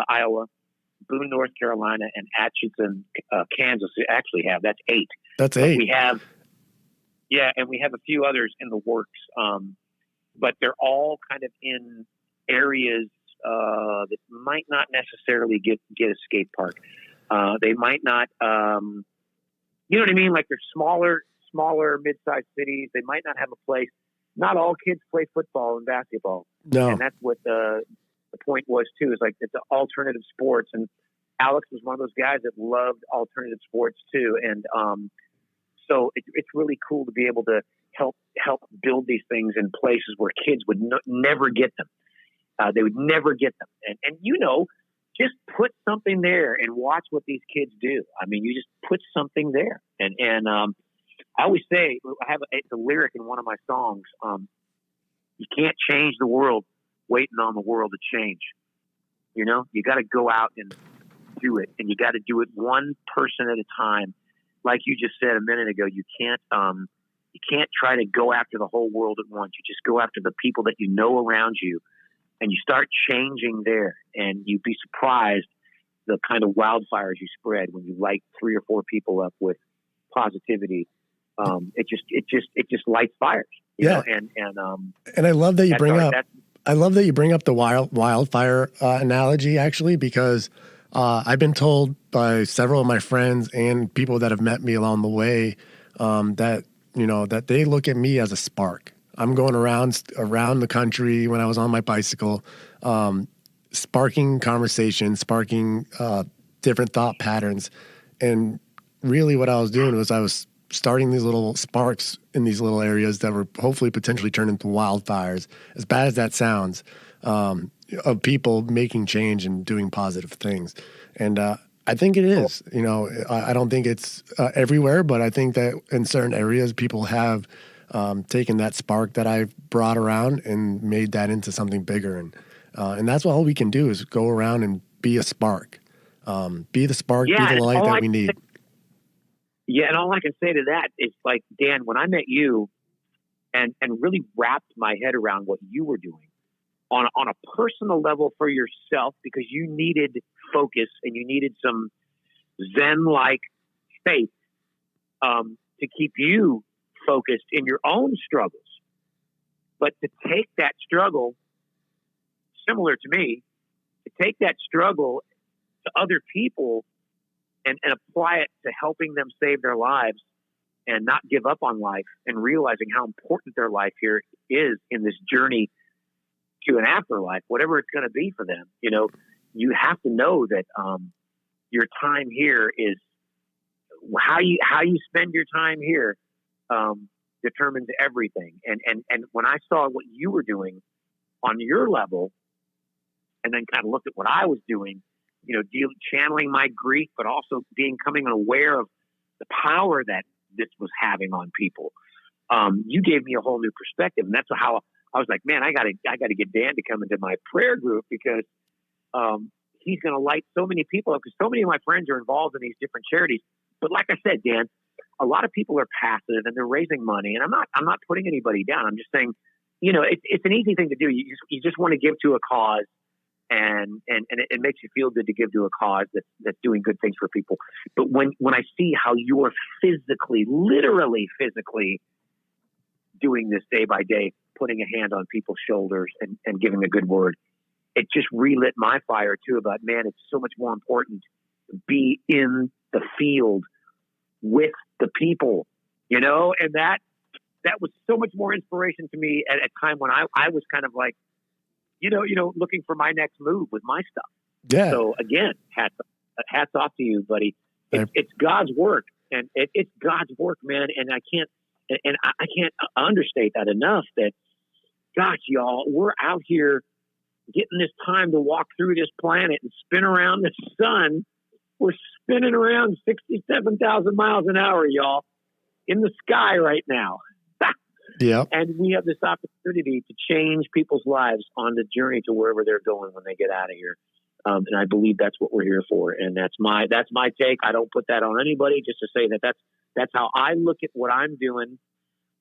[SPEAKER 3] Iowa, Boone, North Carolina, and Atchison, Kansas. We actually have, that's 8.
[SPEAKER 2] That's 8.
[SPEAKER 3] We have, and we have a few others in the works, but they're all kind of in areas that might not necessarily get a skate park. They might not, you know what I mean? Like, they're smaller, mid-sized cities. They might not have a place. Not all kids play football and basketball.
[SPEAKER 2] No.
[SPEAKER 3] And that's what the point was too, is like, it's alternative sports. And Alex was one of those guys that loved alternative sports too. And, so it's really cool to be able to help build these things in places where kids would never get them. They would never get them. And just put something there and watch what these kids do. I mean, you just put something there. And I always say, I have a lyric in one of my songs. You can't change the world waiting on the world to change. You got to go out and do it. And you got to do it one person at a time. Like you just said a minute ago, you can't try to go after the whole world at once. You just go after the people that you know around you, and you start changing there. And you'd be surprised the kind of wildfires you spread when you light 3 or 4 people up with positivity. It just lights fires. You know? And
[SPEAKER 2] I love that you bring up. I love that you bring up the wildfire analogy, actually, because I've been told by several of my friends and people that have met me along the way that they look at me as a spark. I'm going around the country when I was on my bicycle, sparking conversation, sparking different thought patterns. And really what I was doing was I was starting these little sparks in these little areas that were hopefully potentially turn into wildfires, as bad as that sounds, of people making change and doing positive things. And I think it is. I don't think it's everywhere, but I think that in certain areas people have taken that spark that I've brought around and made that into something bigger. And that's all we can do, is go around and be a spark. Be the spark, be the light that we need.
[SPEAKER 3] And all I can say to that is, like, Dan, when I met you and really wrapped my head around what you were doing on a personal level for yourself, because you needed focus and you needed some Zen-like faith to keep you focused in your own struggles. But to take that struggle, similar to me, to take that struggle to other people and apply it to helping them save their lives and not give up on life, and realizing how important their life here is in this journey to an afterlife, whatever it's going to be for them. You know, you have to know that your time here is how you spend your time here determines everything. And when I saw what you were doing on your level, and then kind of looked at what I was doing, you know, channeling my grief, but also becoming aware of the power that this was having on people. You gave me a whole new perspective, and that's how I was like, man, I got to get Dan to come into my prayer group, because he's going to light so many people up, because so many of my friends are involved in these different charities. But like I said, Dan, a lot of people are passive and they're raising money, and I'm not putting anybody down. I'm just saying, you know, it's an easy thing to do. You just want to give to a cause. And it makes you feel good to give to a cause that's doing good things for people. But when I see how you are literally physically doing this day by day, putting a hand on people's shoulders and giving a good word, it just relit my fire too about, man, it's so much more important to be in the field with the people, you know, and that was so much more inspiration to me at a time when I was kind of like, you know, looking for my next move with my stuff.
[SPEAKER 2] Yeah.
[SPEAKER 3] So again, hats off to you, buddy. It's God's work, and it's God's work, man. And I can't understate that enough. That, gosh, y'all, we're out here getting this time to walk through this planet and spin around the sun. We're spinning around 67,000 miles an hour, y'all, in the sky right now.
[SPEAKER 2] Yeah.
[SPEAKER 3] And we have this opportunity to change people's lives on the journey to wherever they're going when they get out of here. And I believe that's what we're here for. And that's my take. I don't put that on anybody, just to say that's how I look at what I'm doing.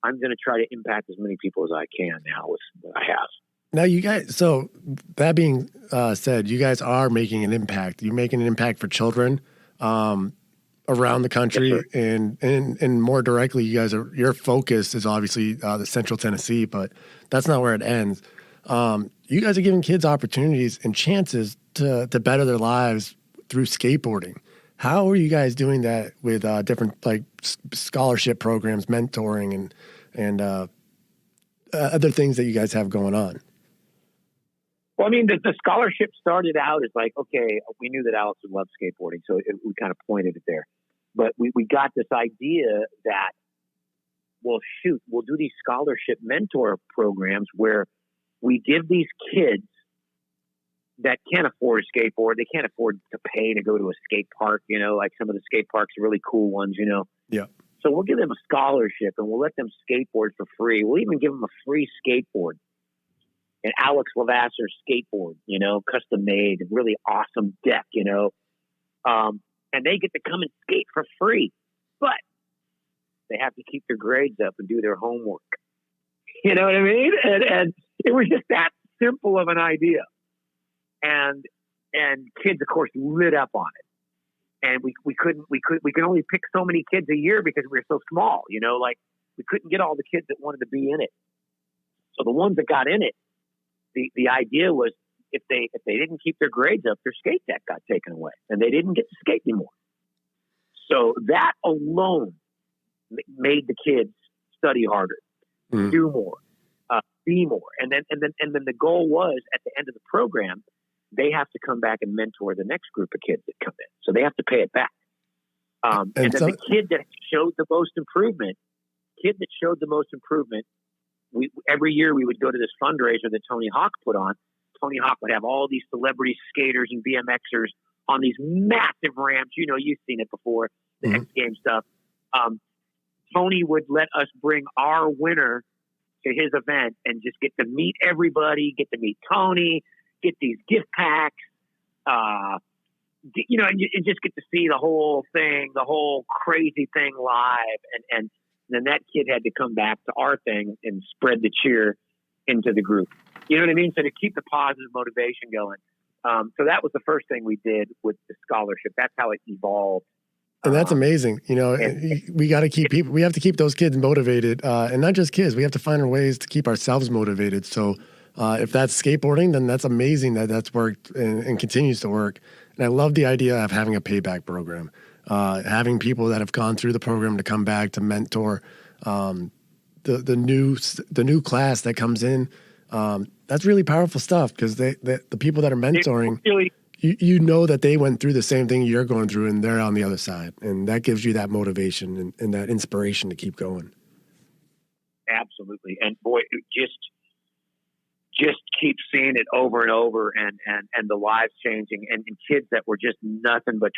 [SPEAKER 3] I'm going to try to impact as many people as I can now with what I have.
[SPEAKER 2] Now, you guys, so that being said, you guys are making an impact. You're making an impact for children around the country.
[SPEAKER 3] Yes,
[SPEAKER 2] and more directly, your focus is obviously the Central Tennessee, but that's not where it ends. You guys are giving kids opportunities and chances to better their lives through skateboarding. How are you guys doing that with different like scholarship programs, mentoring, and other things that you guys have going on?
[SPEAKER 3] Well, I mean, the scholarship started out as like, okay, we knew that Alex would love skateboarding, so we kind of pointed it there. But we got this idea that, well, shoot, we'll do these scholarship mentor programs where we give these kids that can't afford a skateboard, they can't afford to pay to go to a skate park, you know, like some of the skate parks are really cool ones, you know.
[SPEAKER 2] Yeah.
[SPEAKER 3] So we'll give them a scholarship and we'll let them skateboard for free. We'll even give them a free skateboard. An Alex LeVasseur skateboard, you know, custom made, really awesome deck, you know. And they get to come and skate for free, but they have to keep their grades up and do their homework. You know what I mean? And it was just that simple of an idea. And kids, of course, lit up on it. And we could only pick so many kids a year because we were so small, you know, like we couldn't get all the kids that wanted to be in it. So the ones that got in it, the idea was if they didn't keep their grades up, their skate deck got taken away and they didn't get to skate anymore. So that alone made the kids study harder, do more, be more. And then the goal was at the end of the program, they have to come back and mentor the next group of kids that come in. So they have to pay it back. And then the kid that showed the most improvement, every year we would go to this fundraiser that Tony Hawk put on. Tony Hawk would have all these celebrity skaters and BMXers on these massive ramps. You know, you've seen it before, the X Games stuff. Tony would let us bring our winner to his event and just get to meet everybody, get to meet Tony, get these gift packs, you know, and just get to see the whole thing, the whole crazy thing live. And then that kid had to come back to our thing and spread the cheer into the group. You know what I mean? So to keep the positive motivation going. So that was the first thing we did with the scholarship. That's how it evolved.
[SPEAKER 2] And that's amazing. You know, we got to keep we have to keep those kids motivated, and not just kids. We have to find ways to keep ourselves motivated. So If that's skateboarding, then that's amazing that that's worked and continues to work. And I love the idea of having a payback program, having people that have gone through the program to come back to mentor the new class that comes in. That's really powerful stuff because the people that are mentoring, you know that they went through the same thing you're going through and they're on the other side. And that gives you that motivation and that inspiration to keep going.
[SPEAKER 3] Absolutely. And boy, just keep seeing it over and over and the lives changing and kids that were just nothing but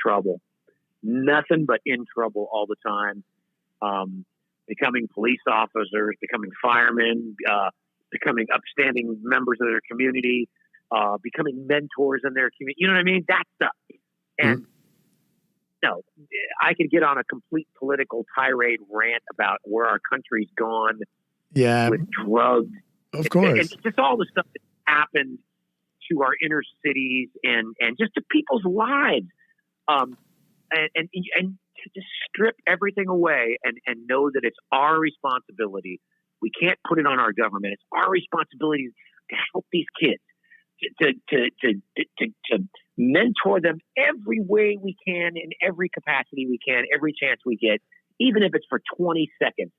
[SPEAKER 3] in trouble all the time. Becoming police officers, becoming firemen, becoming upstanding members of their community, becoming mentors in their community. You know what I mean? That stuff. And no, I could get on a complete political tirade rant about where our country's gone with drugs.
[SPEAKER 2] Of course.
[SPEAKER 3] And just all the stuff that happened to our inner cities and just to people's lives. And to just strip everything away and know that it's our responsibility. We can't put it on our government. It's our responsibility to help these kids, to mentor them every way we can, in every capacity we can, every chance we get, even if it's for 20 seconds.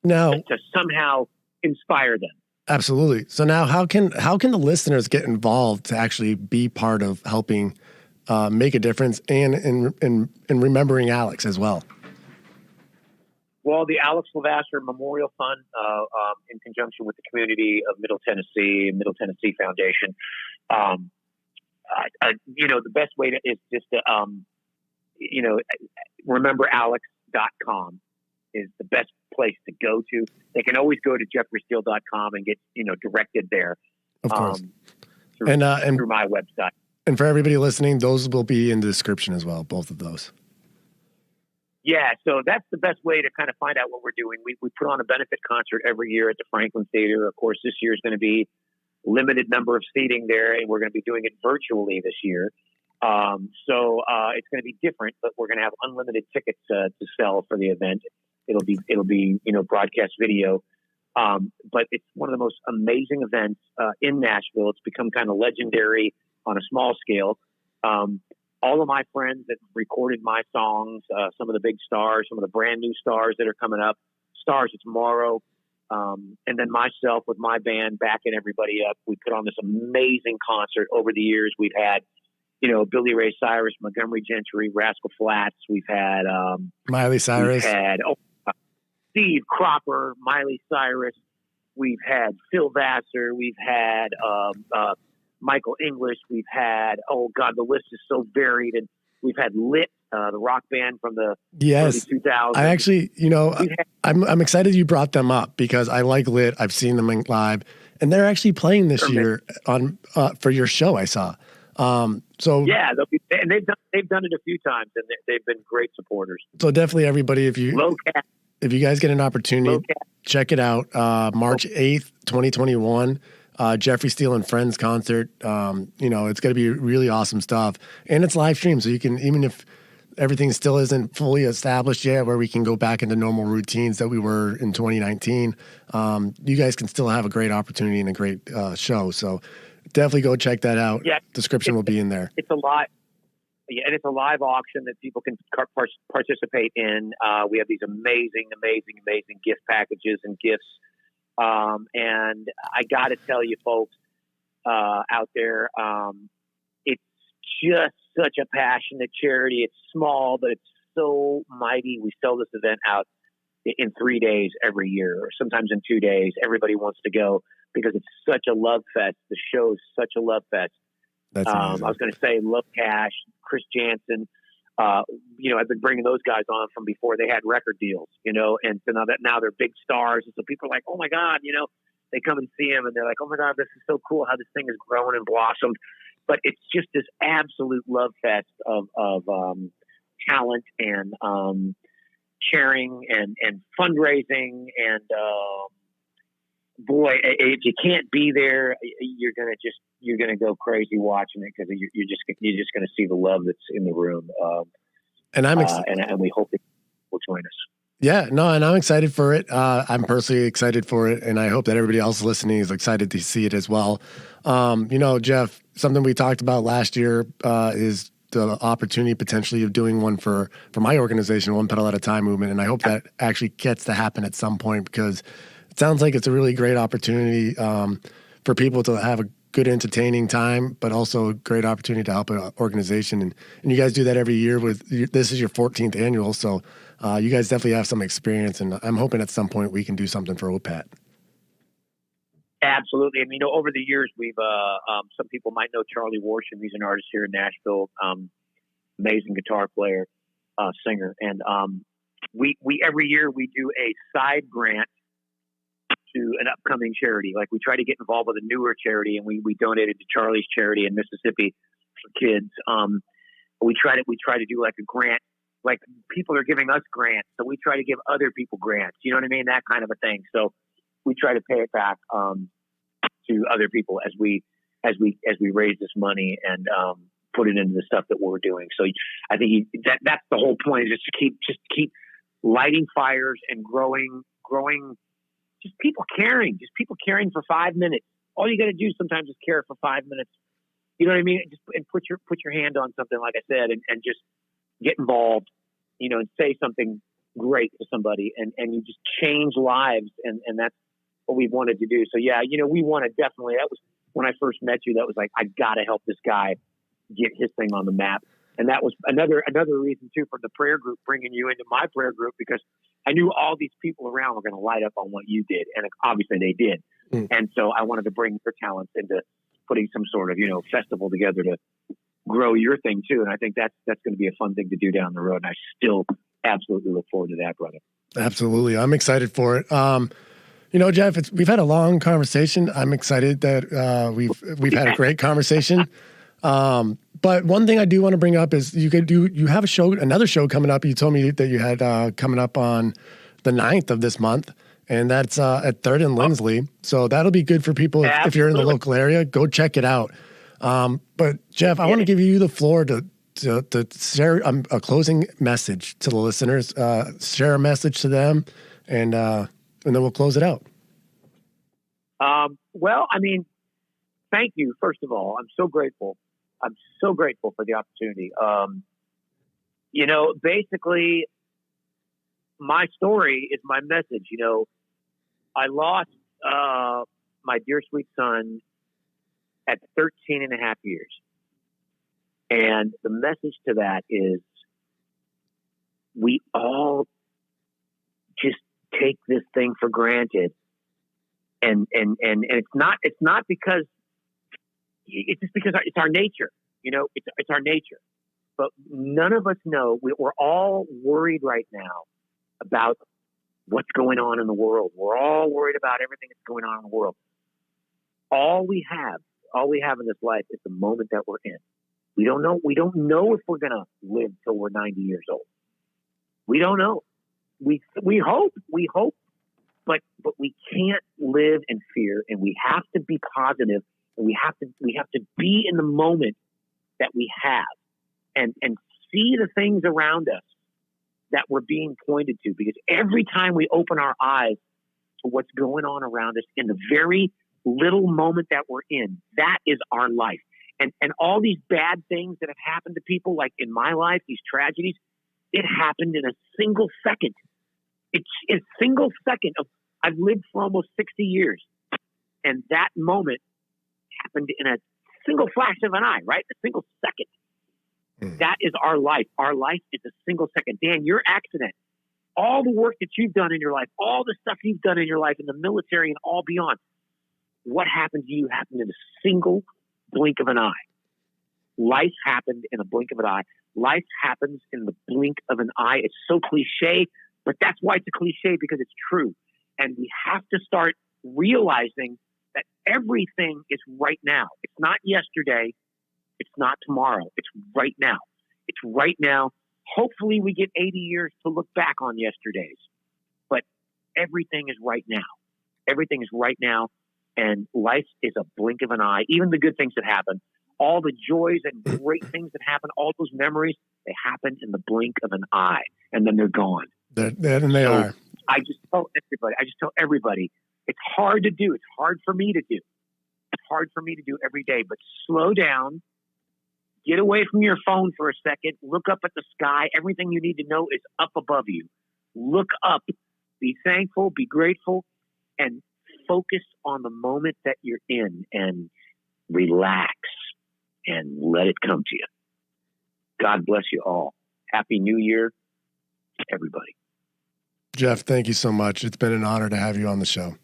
[SPEAKER 2] Now,
[SPEAKER 3] to somehow inspire them.
[SPEAKER 2] Absolutely. So now, how can the listeners get involved to actually be part of helping make a difference and in remembering Alex as well?
[SPEAKER 3] Well, the Alex LeVasseur Memorial Fund, in conjunction with the community of Middle Tennessee and Middle Tennessee Foundation, the best way is just to, rememberalex.com is the best place to go to. They can always go to jeffreysteele.com and get, directed there.
[SPEAKER 2] Of course.
[SPEAKER 3] Through my website.
[SPEAKER 2] And for everybody listening, those will be in the description as well, both of those.
[SPEAKER 3] Yeah, so that's the best way to kind of find out what we're doing. We put on a benefit concert every year at the Franklin Theater. Of course, this year is going to be limited number of seating there, and we're going to be doing it virtually this year. So it's going to be different, but we're going to have unlimited tickets to sell for the event. It'll be broadcast video. But it's one of the most amazing events in Nashville. It's become kind of legendary on a small scale. All of my friends that recorded my songs, some of the big stars, some of the brand new stars that are coming up, stars of tomorrow, and then myself with my band backing everybody up. We put on this amazing concert over the years. We've had, Billy Ray Cyrus, Montgomery Gentry, Rascal Flatts. We've had
[SPEAKER 2] Miley Cyrus.
[SPEAKER 3] We've had Steve Cropper, Miley Cyrus. We've had Phil Vassar. We've had Michael English. We've had, the list is so varied. And we've had Lit, the rock band from the early 2000s.
[SPEAKER 2] I actually, I'm excited you brought them up because I like Lit. I've seen them live, and they're actually playing this year on for your show. I saw.
[SPEAKER 3] Yeah, and they've done it a few times, and they've been great supporters.
[SPEAKER 2] So definitely, everybody, if you guys get an opportunity, check it out. March 8th, 2021. Jeffrey Steele and Friends concert. It's going to be really awesome stuff. And it's live stream, so you can, even if everything still isn't fully established yet, where we can go back into normal routines that we were in 2019, you guys can still have a great opportunity and a great show. So definitely go check that out. Yeah, description will be in there.
[SPEAKER 3] It's a live, and it's a live auction that people can participate in. We have these amazing gift packages and gifts. And I got to tell you, folks out there, it's just such a passionate charity. It's small, but it's so mighty. We sell this event out in 3 days every year, or sometimes in 2 days. Everybody wants to go because it's such a love fest. The show is such a love fest.
[SPEAKER 2] That's
[SPEAKER 3] I was going to say Love Cash, Chris Jansen. I've been bringing those guys on from before they had record deals, and so now they're big stars. And so people are like, oh my God, they come and see them and they're like, oh my God, this is so cool how this thing has grown and blossomed. But it's just this absolute love fest of talent and sharing and fundraising. And boy, if you can't be there, you're gonna go crazy watching it because you're just gonna see the love that's in the room.
[SPEAKER 2] And I'm
[SPEAKER 3] and we hope that will join us.
[SPEAKER 2] Yeah, no, and I'm excited for it. I'm personally excited for it, and I hope that everybody else listening is excited to see it as well. Jeff, something we talked about last year is the opportunity potentially of doing one for my organization, One Pedal at a Time movement, and I hope that actually gets to happen at some point, because it sounds like it's a really great opportunity for people to have a good entertaining time, but also a great opportunity to help an organization. And you guys do that every year. This is your 14th annual, so you guys definitely have some experience, and I'm hoping at some point we can do something for OPAT.
[SPEAKER 3] Absolutely. I mean, over the years, we've some people might know Charlie Worsham. He's an artist here in Nashville, amazing guitar player, singer, and we every year we do a side grant to an upcoming charity. Like, we try to get involved with a newer charity, and we donated to Charlie's charity in Mississippi for kids. We try to do like a grant. Like, people are giving us grants, so we try to give other people grants. You know what I mean? That kind of a thing. So we try to pay it back to other people as we raise this money and put it into the stuff that we're doing. So I think that's the whole point, is just to keep lighting fires and growing. Just people caring for 5 minutes. All you got to do sometimes is care for 5 minutes. You know what I mean? And put your hand on something, like I said, and just get involved, and say something great to somebody, and you just change lives. And that's what we wanted to do. So yeah, we want to definitely, that was when I first met you, that was like, I got to help this guy get his thing on the map. And that was another reason too, for the prayer group, bringing you into my prayer group, because I knew all these people around were going to light up on what you did. And obviously they did. And so I wanted to bring their talents into putting some sort of, festival together to grow your thing too. And I think that's going to be a fun thing to do down the road. And I still absolutely look forward to that, brother. Absolutely.
[SPEAKER 2] I'm excited for it. Jeff, we've had a long conversation. I'm excited that we've had a great conversation. But one thing I do want to bring up is you have another show coming up. You told me that you had coming up on the 9th of this month, and that's at 3rd and Lindsley. So that'll be good for people if you're in the local area. Go check it out. But Jeff, I want to give you the floor to share a closing message to the listeners. Share a message to them, and then we'll close it out.
[SPEAKER 3] Well, I mean, thank you. First of all, I'm so grateful for the opportunity. Basically, my story is my message. I lost my dear sweet son at 13 and a half years. And the message to that is, we all just take this thing for granted. And it's not because, it's just because it's our nature, it's our nature. But none of us know. We're all worried right now about what's going on in the world. We're all worried about everything that's going on in the world. All we have in this life is the moment that we're in. We don't know if we're going to live till we're 90 years old. We don't know. We hope, but we can't live in fear, and we have to be positive, and we have to be in the moment that we have, and see the things around us that we're being pointed to, because every time we open our eyes to what's going on around us in the very little moment that we're in, that is our life. And all these bad things that have happened to people, like in my life, these tragedies, it happened in a single second. It's a single second of, I've lived for almost 60 years. And that moment happened in a single flash of an eye, right? A single second. That is our life. Our life is a single second. Dan, your accident, all the work that you've done in your life, all the stuff you've done in your life in the military and all beyond, what happened to you happened in a single blink of an eye. Life happened in a blink of an eye. Life happens in the blink of an eye. It's so cliche, but that's why it's a cliche, because it's true. And we have to start realizing that everything is right now. It's not yesterday. It's not tomorrow. It's right now. It's right now. Hopefully we get 80 years to look back on yesterdays, but everything is right now. Everything is right now. And life is a blink of an eye. Even the good things that happen, all the joys and great things that happen, all those memories, they happen in the blink of an eye, and then they're gone.
[SPEAKER 2] They are.
[SPEAKER 3] I just tell everybody, it's hard to do. It's hard for me to do. It's hard for me to do every day, but slow down, get away from your phone for a second, look up at the sky. Everything you need to know is up above you. Look up, be thankful, be grateful, and focus on the moment that you're in and relax and let it come to you. God bless you all. Happy New Year to everybody.
[SPEAKER 2] Jeff, thank you so much. It's been an honor to have you on the show.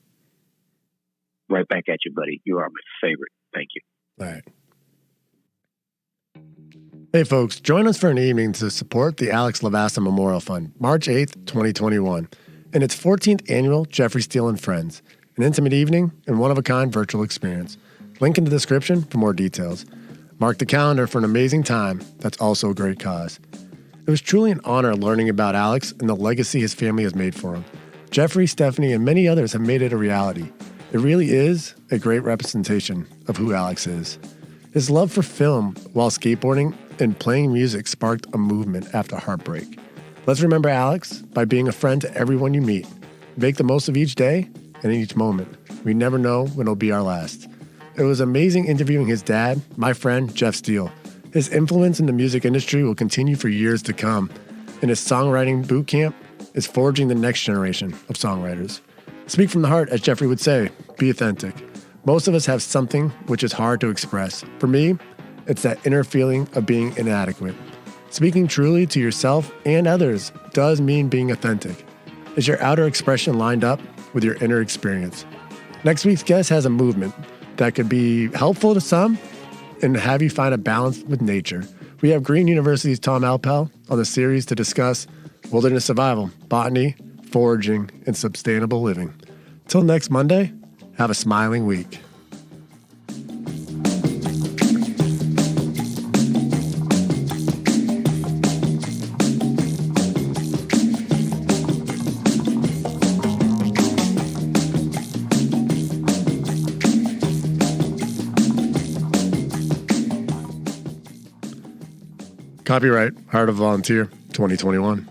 [SPEAKER 3] Right back at you, buddy. You are my favorite. Thank you.
[SPEAKER 2] All right. Hey, folks, join us for an evening to support the Alex LeVasseur Memorial Fund, March 8th, 2021, and its 14th Annual Jeffrey Steele and Friends, an intimate evening and one-of-a-kind virtual experience. Link in the description for more details. Mark the calendar for an amazing time that's also a great cause. It was truly an honor learning about Alex and the legacy his family has made for him. Jeffrey, Stephanie, and many others have made it a reality. It really is a great representation of who Alex is. His love for film while skateboarding and playing music sparked a movement after heartbreak. Let's remember Alex by being a friend to everyone you meet. Make the most of each day and each moment. We never know when it'll be our last. It was amazing interviewing his dad, my friend, Jeff Steele. His influence in the music industry will continue for years to come, and his songwriting boot camp is forging the next generation of songwriters. Speak from the heart, as Jeffrey would say, be authentic. Most of us have something which is hard to express. For me, it's that inner feeling of being inadequate. Speaking truly to yourself and others does mean being authentic. Is your outer expression lined up with your inner experience? Next week's guest has a movement that could be helpful to some and have you find a balance with nature. We have Green University's Tom Alpel on the series to discuss wilderness survival, botany, foraging, and sustainable living. Till next Monday, have a smiling week. Copyright Heart of Volunteer 2021.